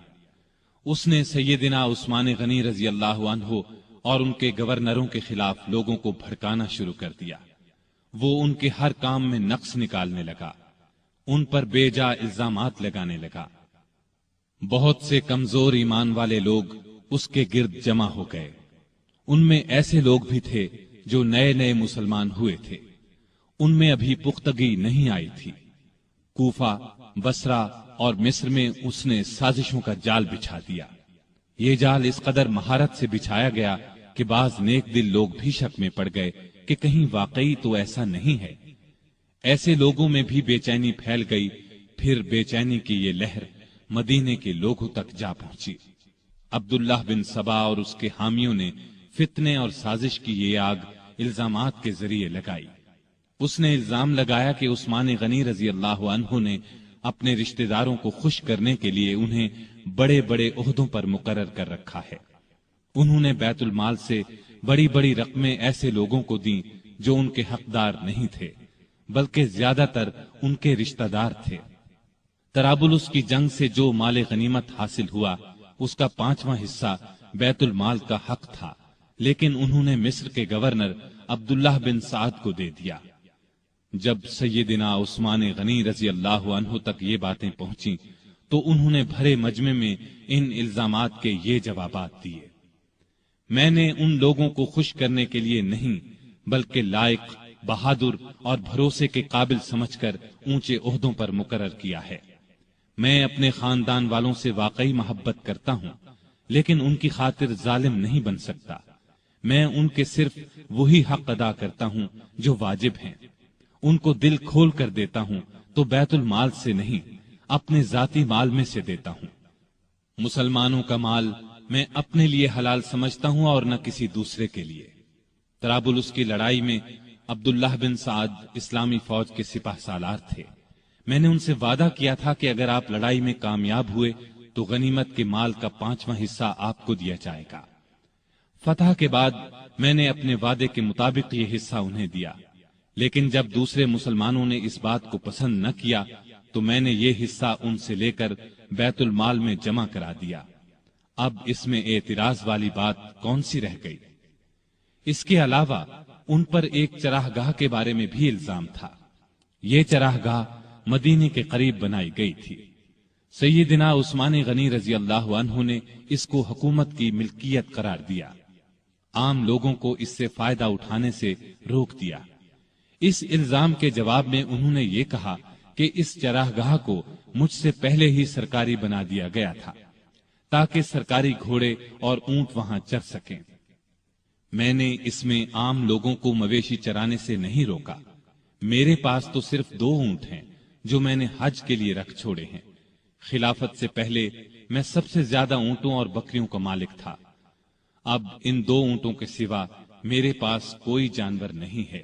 S2: اس نے سیدنا عثمان غنی رضی اللہ عنہ اور ان کے گورنروں کے خلاف لوگوں کو بھڑکانا شروع کر دیا۔ وہ ان کے ہر کام میں نقص نکالنے لگا، ان پر بے جا الزامات لگانے لگا۔ بہت سے کمزور ایمان والے لوگ اس کے گرد جمع ہو گئے۔ ان میں ایسے لوگ بھی تھے جو نئے نئے مسلمان ہوئے تھے، ان میں ابھی پختگی نہیں آئی تھی۔ کوفہ، بصرہ اور مصر میں اس نے سازشوں کا جال بچھا دیا۔ یہ جال اس قدر مہارت سے بچھایا گیا کہ بعض نیک دل لوگ بھی شک میں پڑ گئے کہ کہیں واقعی تو ایسا نہیں ہے۔ ایسے لوگوں میں بھی بے چینی پھیل گئی۔ پھر بے چینی کی یہ لہر مدینے کے لوگوں تک جا پہنچی۔ عبداللہ بن سبا اور اس کے حامیوں نے فتنے اور سازش کی یہ آگ الزامات کے ذریعے لگائی۔ اس نے الزام لگایا کہ عثمان غنی رضی اللہ عنہ نے اپنے رشتہ داروں کو خوش کرنے کے لیے انہیں بڑے بڑے عہدوں پر مقرر کر رکھا ہے۔ انہوں نے بیت المال سے بڑی بڑی رقمیں ایسے لوگوں کو دیں جو ان کے حقدار نہیں تھے، بلکہ زیادہ تر ان کے رشتہ دار تھے۔ طرابلس کی جنگ سے جو مال غنیمت حاصل ہوا، اس کا 5واں حصہ بیت المال کا حق تھا، لیکن انہوں نے مصر کے گورنر عبداللہ بن سعد کو دے دیا۔ جب سیدنا عثمان غنی رضی اللہ عنہ تک یہ باتیں پہنچیں تو انہوں نے بھرے مجمع میں ان الزامات کے یہ جوابات دیے۔ میں نے ان لوگوں کو خوش کرنے کے لیے نہیں، بلکہ لائق، بہادر اور بھروسے کے قابل سمجھ کر اونچے عہدوں پر مقرر کیا ہے۔ میں اپنے خاندان والوں سے واقعی محبت کرتا ہوں، لیکن ان کی خاطر ظالم نہیں بن سکتا۔ میں ان کے صرف وہی حق ادا کرتا ہوں جو واجب ہیں۔ ان کو دل کھول کر دیتا ہوں تو بیت المال سے نہیں، اپنے ذاتی مال میں سے دیتا ہوں۔ مسلمانوں کا مال میں اپنے لیے حلال سمجھتا ہوں اور نہ کسی دوسرے کے لیے۔ طرابلس کی لڑائی میں عبداللہ بن سعد اسلامی فوج کے سپاہ سالار تھے۔ میں نے ان سے وعدہ کیا تھا کہ اگر آپ لڑائی میں کامیاب ہوئے تو غنیمت کے مال کا 5واں حصہ آپ کو دیا جائے گا۔ فتح کے بعد میں نے اپنے وعدے کے مطابق یہ حصہ انہیں دیا، لیکن جب دوسرے مسلمانوں نے اس بات کو پسند نہ کیا تو میں نے یہ حصہ ان سے لے کر بیت المال میں جمع کرا دیا۔ اب اس میں اعتراض والی بات کون سی رہ گئی؟ اس کے علاوہ ان پر ایک چراہ گاہ کے بارے میں بھی الزام تھا۔ یہ چراہ گاہ مدینے کے قریب بنائی گئی تھی۔ سیدنا عثمان غنی رضی اللہ عنہ نے اس کو حکومت کی ملکیت قرار دیا، عام لوگوں کو اس سے فائدہ اٹھانے سے روک دیا۔ اس الزام کے جواب میں انہوں نے یہ کہا کہ اس چراگاہ کو مجھ سے پہلے ہی سرکاری بنا دیا گیا تھا تاکہ سرکاری گھوڑے اور اونٹ وہاں چر سکیں۔ میں نے اس میں عام لوگوں کو مویشی چرانے سے نہیں روکا۔ میرے پاس تو صرف 2 اونٹ ہیں جو میں نے حج کے لیے رکھ چھوڑے ہیں۔ خلافت سے پہلے میں سب سے زیادہ اونٹوں اور بکریوں کا مالک تھا۔ اب ان 2 اونٹوں کے سوا میرے پاس کوئی جانور نہیں ہے،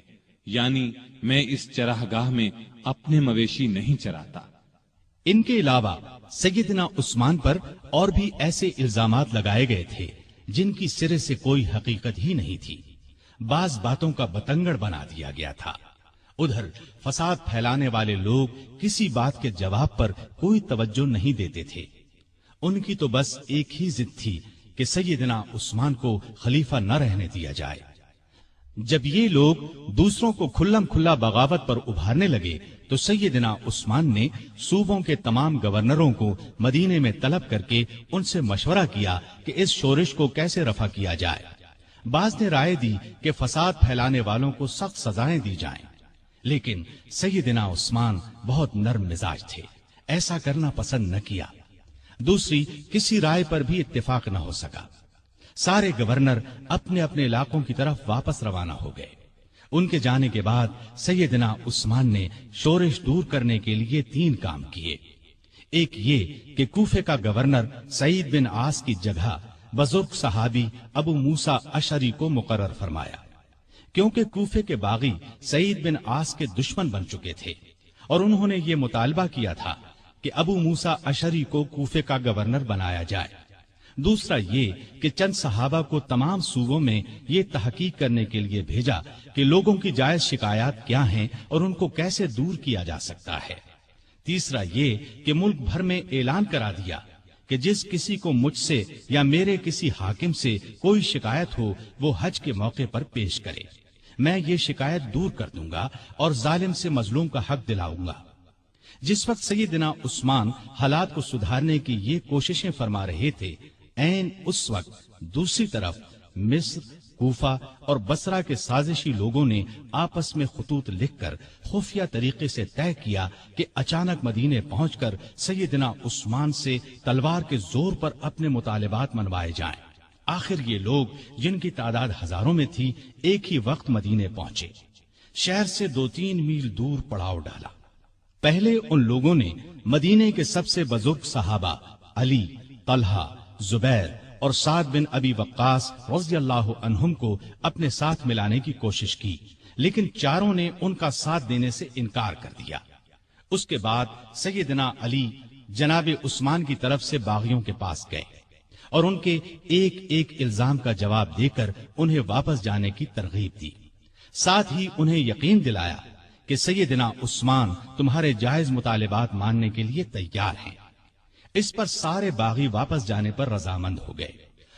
S2: یعنی میں اس چراگاہ میں اپنے مویشی نہیں چراتا۔
S1: ان کے علاوہ سیدنا عثمان پر اور بھی ایسے الزامات لگائے گئے تھے جن کی سرے سے کوئی حقیقت ہی نہیں تھی۔ بعض باتوں کا بتنگڑ بنا دیا گیا تھا۔ ادھر فساد پھیلانے والے لوگ کسی بات کے جواب پر کوئی توجہ نہیں دیتے تھے۔ ان کی تو بس ایک ہی ضد تھی کہ سیدنا عثمان کو خلیفہ نہ رہنے دیا جائے۔ جب یہ لوگ دوسروں کو کھلم کھلا بغاوت پر ابھارنے لگے تو سیدنا عثمان نے صوبوں کے تمام گورنروں کو مدینے میں طلب کر کے ان سے مشورہ کیا کہ اس شورش کو کیسے رفع کیا جائے۔ بعض نے رائے دی کہ فساد پھیلانے والوں کو سخت سزائیں دی جائیں، لیکن سیدنا عثمان بہت نرم مزاج تھے، ایسا کرنا پسند نہ کیا۔ دوسری کسی رائے پر بھی اتفاق نہ ہو سکا۔ سارے گورنر اپنے اپنے علاقوں کی طرف واپس روانہ ہو گئے۔ ان کے جانے کے بعد سیدنا عثمان نے شورش دور کرنے کے لیے 3 کام کیے۔ ایک یہ کہ کوفے کا گورنر سعید بن عاص کی جگہ بزرگ صحابی ابو موسیٰ اشعری کو مقرر فرمایا، کیونکہ کوفے کے باغی سعید بن عاص کے دشمن بن چکے تھے اور انہوں نے یہ مطالبہ کیا تھا کہ ابو موسیٰ اشعری کو کوفے کا گورنر بنایا جائے۔ دوسرا یہ کہ چند صحابہ کو تمام صوبوں میں یہ تحقیق کرنے کے لیے بھیجا کہ لوگوں کی جائز شکایات کیا ہیں اور ان کو کیسے دور کیا جا سکتا ہے۔ تیسرا یہ کہ ملک بھر میں اعلان کرا دیا کہ جس کسی کو مجھ سے یا میرے کسی حاکم سے کوئی شکایت ہو وہ حج کے موقع پر پیش کرے، میں یہ شکایت دور کر دوں گا اور ظالم سے مظلوم کا حق دلاؤں گا۔ جس وقت سیدنا عثمان حالات کو سدھارنے کی یہ کوششیں فرما رہے تھے، عین اس وقت دوسری طرف مصر، کوفہ اور بصرہ کے سازشی لوگوں نے آپس میں خطوط لکھ کر خفیہ طریقے سے طے کیا کہ اچانک مدینے پہنچ کر سیدنا عثمان سے تلوار کے زور پر اپنے مطالبات منوائے جائیں۔ آخر یہ لوگ جن کی تعداد ہزاروں میں تھی ایک ہی وقت مدینے پہنچے۔ شہر سے 2-3 میل دور پڑاؤ ڈالا۔ پہلے ان لوگوں نے مدینے کے سب سے بزرگ صحابہ علی، طلحہ، زبیر اور سعد بن ابی وقاص رضی اللہ عنہم کو اپنے ساتھ ملانے کی کوشش کی، لیکن چاروں نے ان کا ساتھ دینے سے انکار کر دیا۔ اس کے بعد سیدنا علی جناب عثمان کی طرف سے باغیوں کے پاس گئے اور ان کے ایک ایک الزام کا جواب دے کر انہیں واپس جانے کی ترغیب دی، ساتھ ہی انہیں یقین دلایا کہ سیدنا عثمان تمہارے جائز مطالبات ماننے کے لیے تیار ہیں۔ اس پر سارے باغی واپس جانے پر رضامند ہو گئے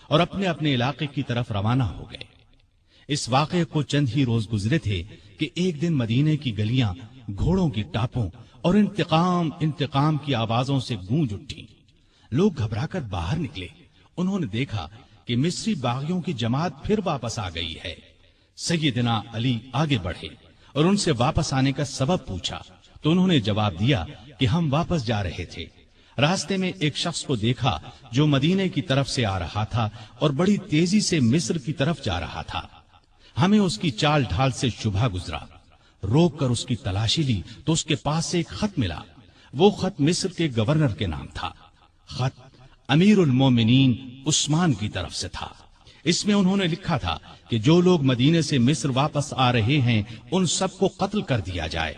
S1: اور اپنے اپنے علاقے کی طرف روانہ ہو گئے۔ اس واقعے کو چند ہی روز گزرے تھے کہ ایک دن مدینے کی گلیاں گھوڑوں کی ٹاپوں اور انتقام کی آوازوں سے گونج اٹھی۔ لوگ گھبرا کر باہر نکلے۔ انہوں نے دیکھا کہ مصری باغیوں کی جماعت پھر واپس آ گئی ہے۔ سیدنا علی آگے بڑھے اور ان سے واپس آنے کا سبب پوچھا تو انہوں نے جواب دیا کہ ہم واپس جا رہے تھے، راستے میں ایک شخص کو دیکھا جو مدینے کی طرف سے آ رہا تھا اور بڑی تیزی سے مصر کی طرف جا رہا تھا۔ ہمیں اس کی چال ڈھال سے شبہ گزرا، روک کر اس کی تلاشی لی تو اس کے پاس سے ایک خط ملا۔ وہ خط مصر کے گورنر کے نام تھا۔ خط امیر المومنین عثمان کی طرف سے تھا۔ اس میں انہوں نے لکھا تھا کہ جو لوگ مدینے سے مصر واپس آ رہے ہیں ان سب کو قتل کر دیا جائے۔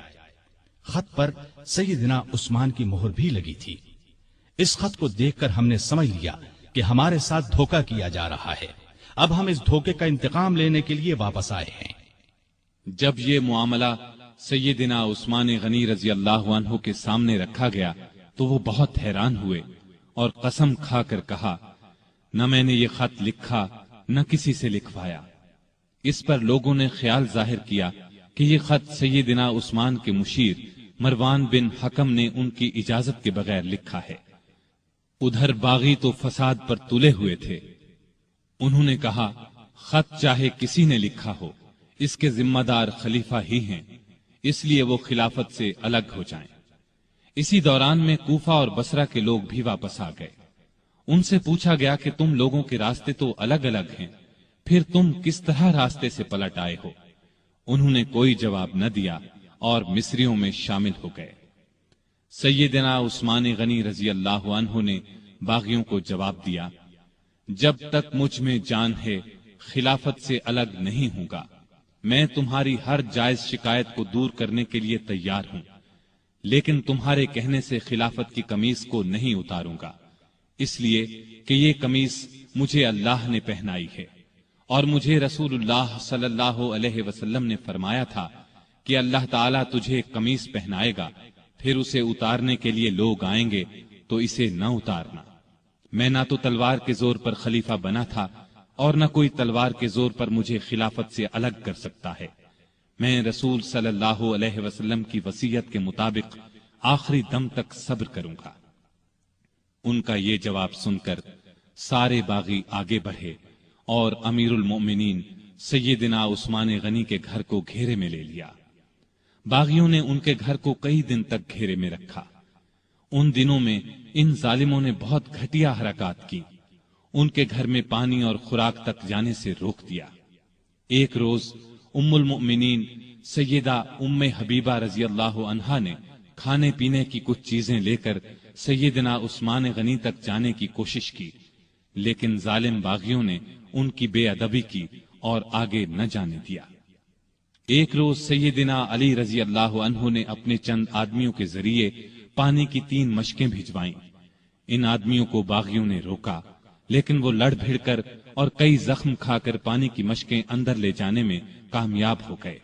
S1: خط پر سیدنا عثمان کی مہر بھی لگی تھی۔ اس خط کو دیکھ کر ہم نے سمجھ لیا کہ ہمارے ساتھ دھوکہ کیا جا رہا ہے۔ اب ہم اس دھوکے کا انتقام لینے کے لیے واپس آئے ہیں۔
S2: جب یہ معاملہ سیدنا عثمان غنی رضی اللہ عنہ کے سامنے رکھا گیا تو وہ بہت حیران ہوئے اور قسم کھا کر کہا، نہ میں نے یہ خط لکھا نہ کسی سے لکھوایا۔ اس پر لوگوں نے خیال ظاہر کیا کہ یہ خط سیدنا عثمان کے مشیر مروان بن حکم نے ان کی اجازت کے بغیر لکھا ہے۔ ادھر باغی تو فساد پر تلے ہوئے تھے. انہوں نے کہا خط چاہے کسی نے لکھا ہو، اس کے ذمہ دار خلیفہ ہی ہیں، اس لیے وہ خلافت سے الگ ہو جائیں. اسی دوران میں کوفہ اور بصرہ کے لوگ بھی واپس آ گئے. ان سے پوچھا گیا کہ تم لوگوں کے راستے تو الگ الگ ہیں، پھر تم کس طرح راستے سے پلٹ آئے ہو؟ انہوں نے کوئی جواب نہ دیا اور مصریوں میں شامل ہو گئے. سیدنا عثمان غنی رضی اللہ عنہ نے باغیوں کو جواب دیا، جب تک مجھ میں جان ہے خلافت سے الگ نہیں ہوں گا. میں تمہاری ہر جائز شکایت کو دور کرنے کے لیے تیار ہوں، لیکن تمہارے کہنے سے خلافت کی قمیص کو نہیں اتاروں گا، اس لیے کہ یہ قمیص مجھے اللہ نے پہنائی ہے، اور مجھے رسول اللہ صلی اللہ علیہ وسلم نے فرمایا تھا کہ اللہ تعالیٰ تجھے قمیص پہنائے گا، پھر اسے اتارنے کے لیے لوگ آئیں گے تو اسے نہ اتارنا. میں نہ تو تلوار کے زور پر خلیفہ بنا تھا اور نہ کوئی تلوار کے زور پر مجھے خلافت سے الگ کر سکتا ہے. میں رسول صلی اللہ علیہ وسلم کی وصیت کے مطابق آخری دم تک صبر کروں گا. ان کا یہ جواب سن کر سارے باغی آگے بڑھے اور امیر المؤمنین سیدنا عثمان غنی کے گھر کو گھیرے میں لے لیا. باغیوں نے ان کے گھر کو کئی دن تک گھیرے میں رکھا. ان دنوں میں ان ظالموں نے بہت گھٹیا حرکات کی. ان کے گھر میں پانی اور خوراک تک جانے سے روک دیا. ایک روز ام المؤمنین سیدہ ام حبیبہ رضی اللہ عنہا نے کھانے پینے کی کچھ چیزیں لے کر سیدنا عثمان غنی تک جانے کی کوشش کی، لیکن ظالم باغیوں نے ان کی بے ادبی کی اور آگے نہ جانے دیا. ایک روز سیدنا علی رضی اللہ عنہ نے اپنے چند آدمیوں کے ذریعے پانی کی 3 مشکیں بھجوائیں. ان آدمیوں کو باغیوں نے روکا، لیکن وہ لڑ بھڑ کر اور کئی زخم کھا کر پانی کی مشکیں اندر لے جانے میں کامیاب ہو گئے.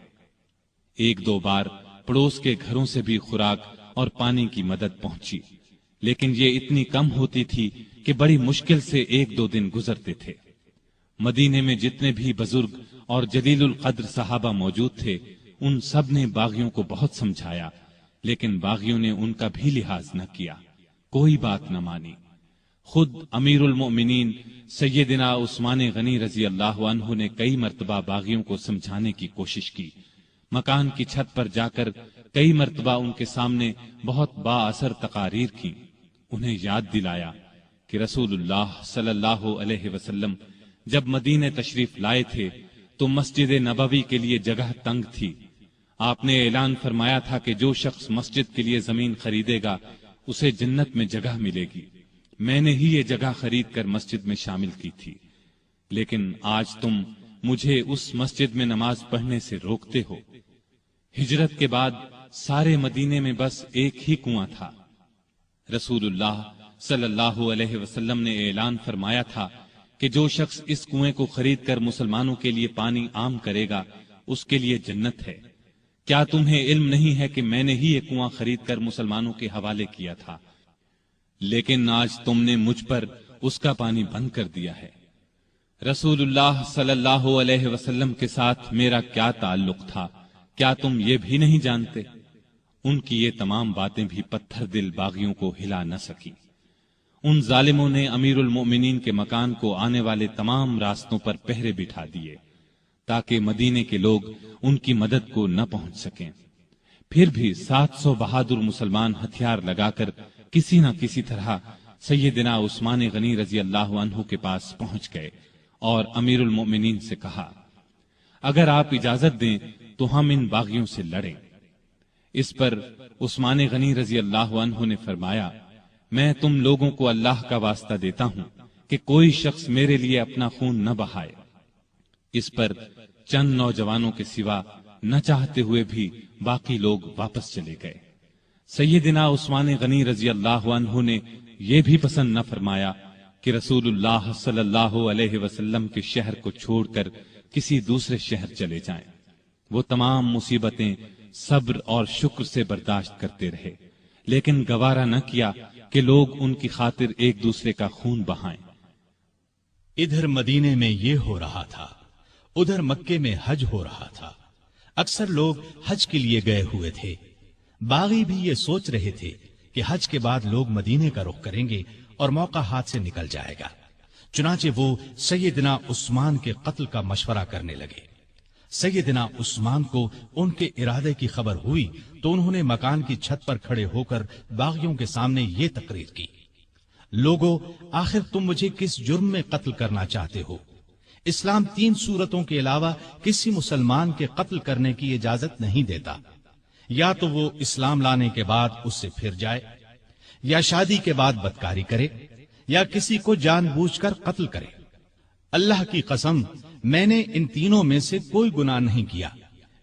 S2: 1-2 بار پڑوس کے گھروں سے بھی خوراک اور پانی کی مدد پہنچی، لیکن یہ اتنی کم ہوتی تھی کہ بڑی مشکل سے 1-2 دن گزرتے تھے. مدینے میں جتنے بھی بزرگ اور جلیل القدر صحابہ موجود تھے، ان سب نے باغیوں کو بہت سمجھایا، لیکن باغیوں نے ان کا بھی لحاظ نہ کیا، کوئی بات نہ مانی. خود امیر المؤمنین سیدنا عثمان غنی رضی اللہ عنہ نے کئی مرتبہ باغیوں کو سمجھانے کی کوشش کی. مکان کی چھت پر جا کر کئی مرتبہ ان کے سامنے بہت با اثر تقاریر کی. انہیں یاد دلایا کہ رسول اللہ صلی اللہ علیہ وسلم جب مدینے تشریف لائے تھے تو مسجد نبوی کے لیے جگہ تنگ تھی. آپ نے اعلان فرمایا تھا کہ جو شخص مسجد کے لیے زمین خریدے گا اسے جنت میں جگہ ملے گی. میں نے ہی یہ جگہ خرید کر مسجد میں شامل کی تھی، لیکن آج تم مجھے اس مسجد میں نماز پڑھنے سے روکتے ہو. ہجرت کے بعد سارے مدینے میں بس ایک ہی کنواں تھا. رسول اللہ صلی اللہ علیہ وسلم نے اعلان فرمایا تھا کہ جو شخص اس کنویں کو خرید کر مسلمانوں کے لیے پانی عام کرے گا اس کے لیے جنت ہے. کیا تمہیں علم نہیں ہے کہ میں نے ہی یہ کنواں خرید کر مسلمانوں کے حوالے کیا تھا، لیکن آج تم نے مجھ پر اس کا پانی بند کر دیا ہے. رسول اللہ صلی اللہ علیہ وسلم کے ساتھ میرا کیا تعلق تھا، کیا تم یہ بھی نہیں جانتے؟ ان کی یہ تمام باتیں بھی پتھر دل باغیوں کو ہلا نہ سکی. ان ظالموں نے امیر المؤمنین کے مکان کو آنے والے تمام راستوں پر پہرے بٹھا دیے تاکہ مدینے کے لوگ ان کی مدد کو نہ پہنچ سکیں. پھر بھی 700 بہادر مسلمان ہتھیار لگا کر کسی نہ کسی طرح سیدنا عثمان غنی رضی اللہ عنہ کے پاس پہنچ گئے اور امیر المؤمنین سے کہا، اگر آپ اجازت دیں تو ہم ان باغیوں سے لڑیں. اس پر عثمان غنی رضی اللہ عنہ نے فرمایا، میں تم لوگوں کو اللہ کا واسطہ دیتا ہوں کہ کوئی شخص میرے لیے اپنا خون نہ بہائے. اس پر چند نوجوانوں کے سوا نہ چاہتے ہوئے بھی باقی لوگ واپس چلے گئے. سیدنا عثمان غنی رضی اللہ عنہ نے یہ بھی پسند نہ فرمایا کہ رسول اللہ صلی اللہ علیہ وسلم کے شہر کو چھوڑ کر کسی دوسرے شہر چلے جائیں. وہ تمام مصیبتیں صبر اور شکر سے برداشت کرتے رہے، لیکن گوارا نہ کیا کہ لوگ ان کی خاطر ایک دوسرے کا خون بہائیں.
S1: ادھر مدینے میں یہ ہو رہا تھا، ادھر مکے میں حج ہو رہا تھا. اکثر لوگ حج کے لیے گئے ہوئے تھے. باغی بھی یہ سوچ رہے تھے کہ حج کے بعد لوگ مدینے کا رخ کریں گے اور موقع ہاتھ سے نکل جائے گا۔ چنانچہ وہ سیدنا عثمان کے قتل کا مشورہ کرنے لگے۔ سیدنا عثمان کو ان کے ارادے کی خبر ہوئی تو انہوں نے مکان کی چھت پر کھڑے ہو کر باغیوں کے سامنے یہ تقریر کی: لوگو، آخر تم مجھے کس جرم میں قتل کرنا چاہتے ہو؟ اسلام 3 صورتوں کے علاوہ کسی مسلمان کے قتل کرنے کی اجازت نہیں دیتا۔ یا تو وہ اسلام لانے کے بعد اس سے پھر جائے، یا شادی کے بعد بدکاری کرے، یا کسی کو جان بوجھ کر قتل کرے۔ اللہ کی قسم، میں نے ان تینوں میں سے کوئی گناہ نہیں کیا،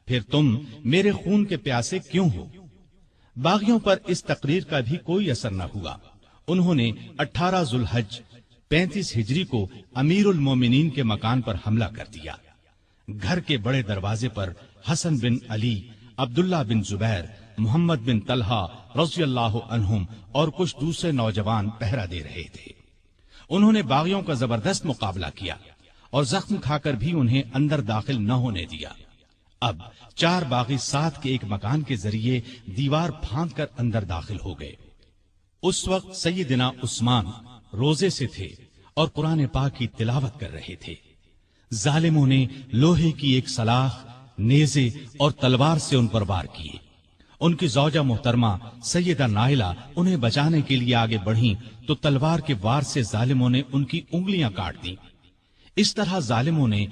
S1: پھر تم میرے خون کے پیاسے کیوں ہو؟ باغیوں پر اس تقریر کا بھی کوئی اثر نہ ہوا۔ انہوں نے 18 ذوالحج 35 ہجری کو امیر المومنین کے مکان پر حملہ کر دیا۔ گھر کے بڑے دروازے پر حسن بن علی، عبداللہ بن زبیر، محمد بن طلحہ رضی اللہ عنہم اور کچھ دوسرے نوجوان پہرا دے رہے تھے۔ انہوں نے باغیوں کا زبردست مقابلہ کیا اور زخم کھا کر بھی انہیں اندر داخل نہ ہونے دیا۔ اب 4 باغی ساتھ کے ایک مکان کے ذریعے دیوار پھاند کر اندر داخل ہو گئے۔ اس وقت سیدنا عثمان روزے سے تھے اور قرآن پاک کی تلاوت کر رہے تھے۔ ظالموں نے لوہے کی ایک سلاخ، نیزے اور تلوار سے ان پر وار کیے۔ ان کی زوجہ محترمہ سیدہ نائلہ انہیں بچانے کے لیے آگے بڑھیں تو تلوار کے وار سے ظالموں نے ان کی انگلیاں کاٹ دیں۔ اس طرح ظالموں نے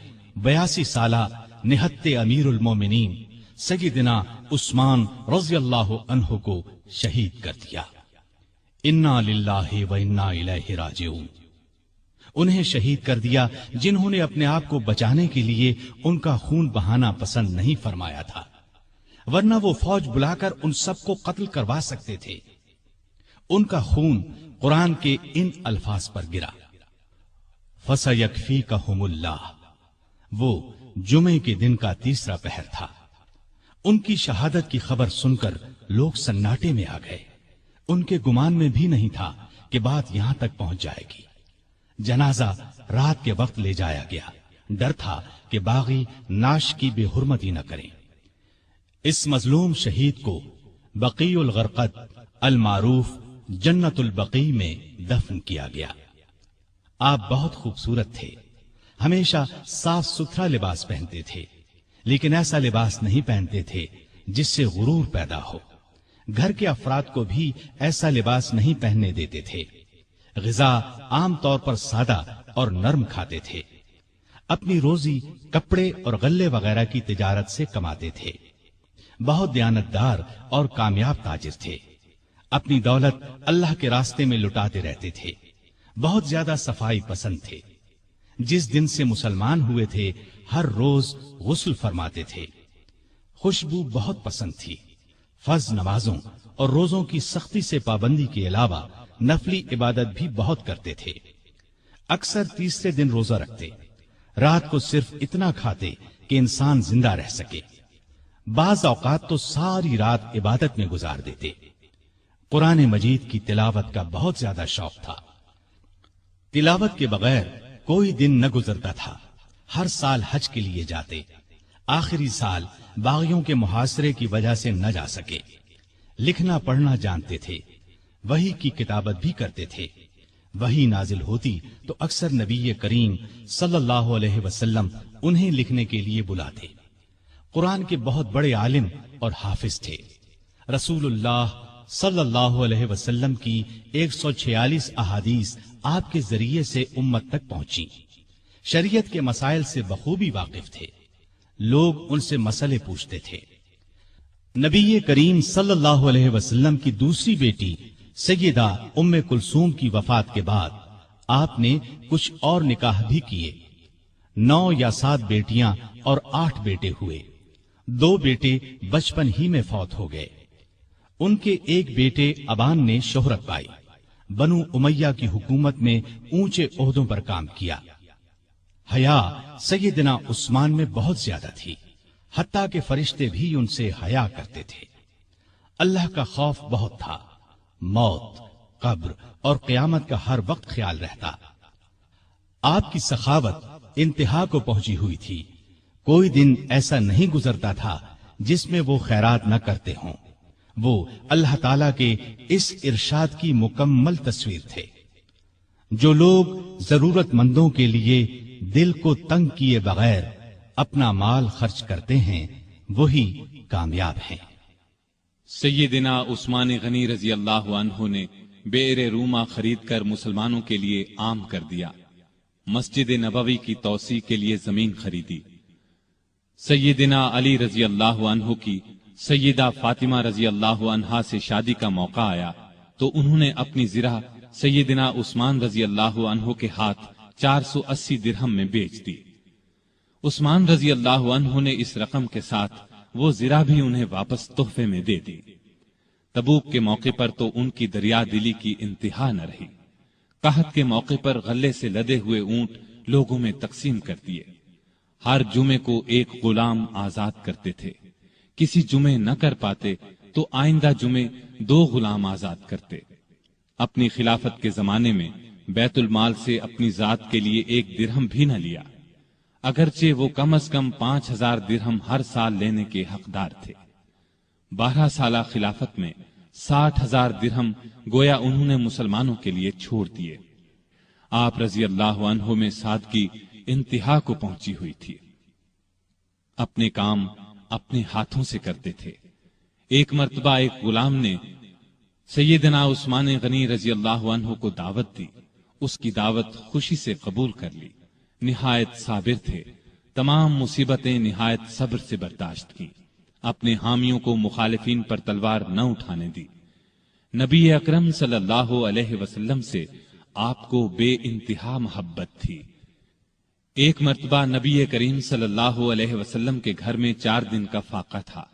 S1: 82 سالہ نہتے امیر المومنین سیدنا عثمان رضی اللہ عنہ کو شہید کر دیا۔ انا للہ و انا الیہ راجعون۔ انہیں شہید کر دیا جنہوں نے اپنے آپ کو بچانے کے لیے ان کا خون بہانا پسند نہیں فرمایا تھا، ورنہ وہ فوج بلا کر ان سب کو قتل کروا سکتے تھے۔ ان کا خون قرآن کے ان الفاظ پر گرا: فَسَيَكْفِيكَهُمُ اللَّهُ۔ وہ جمعے کے دن کا تیسرا پہر تھا۔ ان کی شہادت کی خبر سن کر لوگ سناٹے میں آ گئے۔ ان کے گمان میں بھی نہیں تھا کہ بات یہاں تک پہنچ جائے گی۔ جنازہ رات کے وقت لے جایا گیا۔ ڈر تھا کہ باغی ناش کی بے حرمتی نہ کریں۔ اس مظلوم شہید کو بقیع الغرقد المعروف جنت البقیع میں دفن کیا گیا۔ آپ بہت خوبصورت تھے، ہمیشہ صاف ستھرا لباس پہنتے تھے، لیکن ایسا لباس نہیں پہنتے تھے جس سے غرور پیدا ہو۔ گھر کے افراد کو بھی ایسا لباس نہیں پہننے دیتے تھے۔ غذا عام طور پر سادہ اور نرم کھاتے تھے۔ اپنی روزی کپڑے اور غلے وغیرہ کی تجارت سے کماتے تھے۔ بہت دیانتدار اور کامیاب تاجر تھے۔ اپنی دولت اللہ کے راستے میں لٹاتے رہتے تھے۔ بہت زیادہ صفائی پسند تھے۔ جس دن سے مسلمان ہوئے تھے ہر روز غسل فرماتے تھے۔ خوشبو بہت پسند تھی۔ فرض نمازوں اور روزوں کی سختی سے پابندی کے علاوہ نفلی عبادت بھی بہت کرتے تھے۔ اکثر تیسرے دن روزہ رکھتے، رات کو صرف اتنا کھاتے کہ انسان زندہ رہ سکے۔ بعض اوقات تو ساری رات عبادت میں گزار دیتے۔ قرآن مجید کی تلاوت کا بہت زیادہ شوق تھا۔ تلاوت کے بغیر کوئی دن نہ گزرتا تھا۔ ہر سال حج کے لیے جاتے، آخری سال باغیوں کے محاصرے کی وجہ سے نہ جا سکے۔ لکھنا پڑھنا جانتے تھے، وحی کی کتابت بھی کرتے تھے۔ وحی نازل ہوتی تو اکثر نبی کریم صلی اللہ علیہ وسلم انہیں لکھنے کے لیے بلاتے۔ قرآن کے بہت بڑے عالم اور حافظ تھے۔ رسول اللہ صلی اللہ علیہ وسلم کی 146 احادیث آپ کے ذریعے سے امت تک پہنچی۔ شریعت کے مسائل سے بخوبی واقف تھے۔ لوگ ان سے مسئلے پوچھتے تھے۔ نبی کریم صلی اللہ علیہ وسلم کی دوسری بیٹی سیدہ ام کلثوم کی وفات کے بعد آپ نے کچھ اور نکاح بھی کیے۔ 9 یا 7 بیٹیاں اور 8 بیٹے ہوئے۔ 2 بیٹے بچپن ہی میں فوت ہو گئے۔ ان کے ایک بیٹے ابان نے شہرت پائی، بنو امیہ کی حکومت میں اونچے عہدوں پر کام کیا۔ حیا سیدنا عثمان میں بہت زیادہ تھی، حتیٰ کہ فرشتے بھی ان سے حیا کرتے تھے۔ اللہ کا خوف بہت تھا، موت، قبر اور قیامت کا ہر وقت خیال رہتا۔ آپ کی سخاوت انتہا کو پہنچی ہوئی تھی۔ کوئی دن ایسا نہیں گزرتا تھا جس میں وہ خیرات نہ کرتے ہوں۔ وہ اللہ تعالیٰ کے اس ارشاد کی مکمل تصویر تھے: جو لوگ ضرورت مندوں کے لیے دل کو تنگ کیے بغیر اپنا مال خرچ کرتے ہیں وہی کامیاب ہیں۔
S2: سیدنا عثمان غنی رضی اللہ عنہ نے بئر روما خرید کر مسلمانوں کے لیے عام کر دیا، مسجد نبوی کی توسیع کے لیے زمین خریدی۔ سیدنا علی رضی اللہ عنہ کی سیدہ فاطمہ رضی اللہ عنہا سے شادی کا موقع آیا تو انہوں نے اپنی زرہ سیدنا عثمان رضی اللہ عنہ کے ہاتھ 480 درہم میں بیچ دی۔ عثمان رضی اللہ عنہ نے اس رقم کے ساتھ وہ زرہ بھی انہیں واپس تحفے میں دے دی۔ تبوک کے موقع پر تو ان کی دریا دلی کی انتہا نہ رہی، قحط کے موقع پر غلے سے لدے ہوئے اونٹ لوگوں میں تقسیم کر دیے، ہر جمعے کو ایک غلام آزاد کرتے تھے، کسی جمعے نہ کر پاتے تو آئندہ جمعے 2 غلام آزاد کرتے۔ اپنی خلافت کے زمانے میں بیت المال سے اپنی ذات کے لیے 1 درہم بھی نہ لیا، اگرچہ وہ کم از کم 5000 درہم ہر سال لینے کے حقدار تھے۔ 12 سالہ خلافت میں 60,000 درہم گویا انہوں نے مسلمانوں کے لیے چھوڑ دیے۔ آپ رضی اللہ عنہ میں سادگی انتہا کو پہنچی ہوئی تھی، اپنے کام اپنے ہاتھوں سے کرتے تھے۔ ایک مرتبہ ایک غلام نے سیدنا عثمان غنی رضی اللہ عنہ کو دعوت دی، اس کی دعوت خوشی سے قبول کر لی، نہایت صابر تھے، تمام مصیبتیں نہایت صبر سے برداشت کی، اپنے حامیوں کو مخالفین پر تلوار نہ اٹھانے دی۔ نبی اکرم صلی اللہ علیہ وسلم سے آپ کو بے انتہا محبت تھی۔ ایک مرتبہ نبی کریم صلی اللہ علیہ وسلم کے گھر میں 4 دن کا فاقہ تھا۔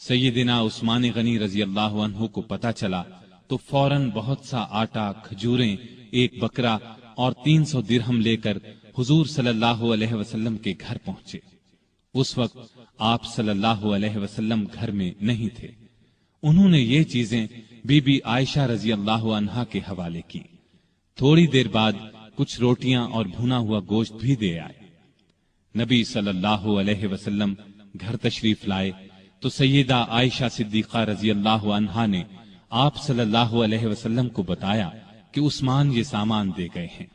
S2: سیدنا عثمان غنی رضی اللہ عنہ کو پتہ چلا تو فوراً بہت سا آٹا، کھجوریں، 1 بکرا اور 300 درہم لے کر حضور صلی اللہ علیہ وسلم کے گھر پہنچے۔ اس وقت آپ صلی اللہ علیہ وسلم گھر میں نہیں تھے۔ انہوں نے یہ چیزیں بی بی عائشہ رضی اللہ عنہا کے حوالے کی۔ تھوڑی دیر بعد کچھ روٹیاں اور بھنا ہوا گوشت بھی دے آئے۔ نبی صلی اللہ علیہ وسلم گھر تشریف لائے تو سیدہ عائشہ صدیقہ رضی اللہ عنہا نے آپ صلی اللہ علیہ وسلم کو بتایا کہ عثمان یہ سامان دے گئے ہیں۔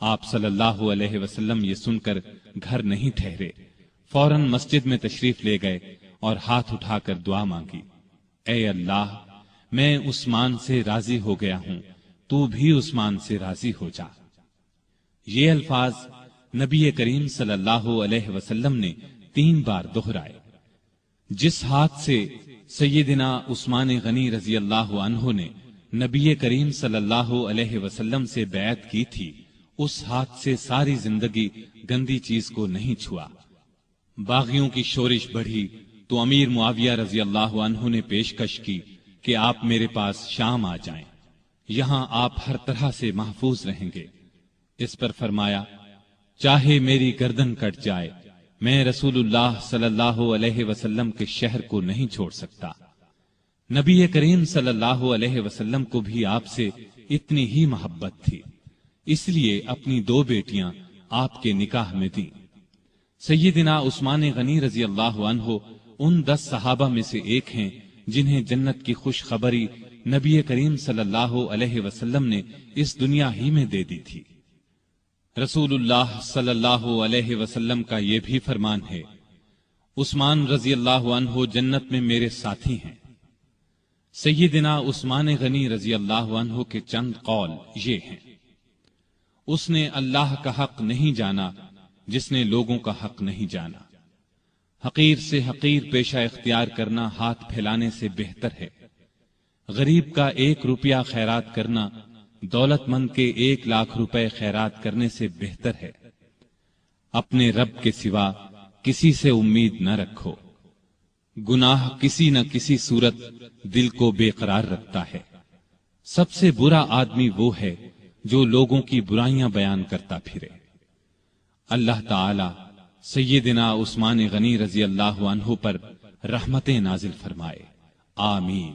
S2: آپ صلی اللہ علیہ وسلم یہ سن کر گھر نہیں ٹھہرے، فوراً مسجد میں تشریف لے گئے اور ہاتھ اٹھا کر دعا مانگی، اے اللہ، میں عثمان سے راضی ہو گیا ہوں، تو بھی عثمان سے راضی ہو جا۔ یہ الفاظ نبی کریم صلی اللہ علیہ وسلم نے 3 بار دہرائے۔ جس ہاتھ سے سیدنا عثمان غنی رضی اللہ عنہ نے نبی کریم صلی اللہ علیہ وسلم سے بیعت کی تھی، اس ہاتھ سے ساری زندگی گندی چیز کو نہیں چھوا۔ باغیوں کی شورش بڑھی تو امیر معاویہ رضی اللہ عنہ نے پیشکش کی کہ آپ میرے پاس شام آ جائیں، یہاں آپ ہر طرح سے محفوظ رہیں گے۔ اس پر فرمایا، چاہے میری گردن کٹ جائے، میں رسول اللہ صلی اللہ علیہ وسلم کے شہر کو نہیں چھوڑ سکتا۔ نبی کریم صلی اللہ علیہ وسلم کو بھی آپ سے اتنی ہی محبت تھی، اس لیے اپنی 2 بیٹیاں آپ کے نکاح میں دیں۔ سیدنا عثمان غنی رضی اللہ عنہ ان 10 صحابہ میں سے ایک ہیں جنہیں جنت کی خوش خبری نبی کریم صلی اللہ علیہ وسلم نے اس دنیا ہی میں دے دی تھی۔ رسول اللہ صلی اللہ علیہ وسلم کا یہ بھی فرمان ہے، عثمان رضی اللہ عنہ جنت میں میرے ساتھی ہیں۔ سیدنا عثمان غنی رضی اللہ عنہ کے چند قول یہ ہیں، اس نے اللہ کا حق نہیں جانا جس نے لوگوں کا حق نہیں جانا۔ حقیر سے حقیر پیشہ اختیار کرنا ہاتھ پھیلانے سے بہتر ہے۔ غریب کا 1 روپیہ خیرات کرنا دولت مند کے 1 لاکھ روپے خیرات کرنے سے بہتر ہے۔ اپنے رب کے سوا کسی سے امید نہ رکھو۔ گناہ کسی نہ کسی صورت دل کو بے قرار رکھتا ہے۔ سب سے برا آدمی وہ ہے جو لوگوں کی برائیاں بیان کرتا پھرے۔ اللہ تعالی سیدنا عثمان غنی رضی اللہ عنہ پر رحمتیں نازل فرمائے، آمین۔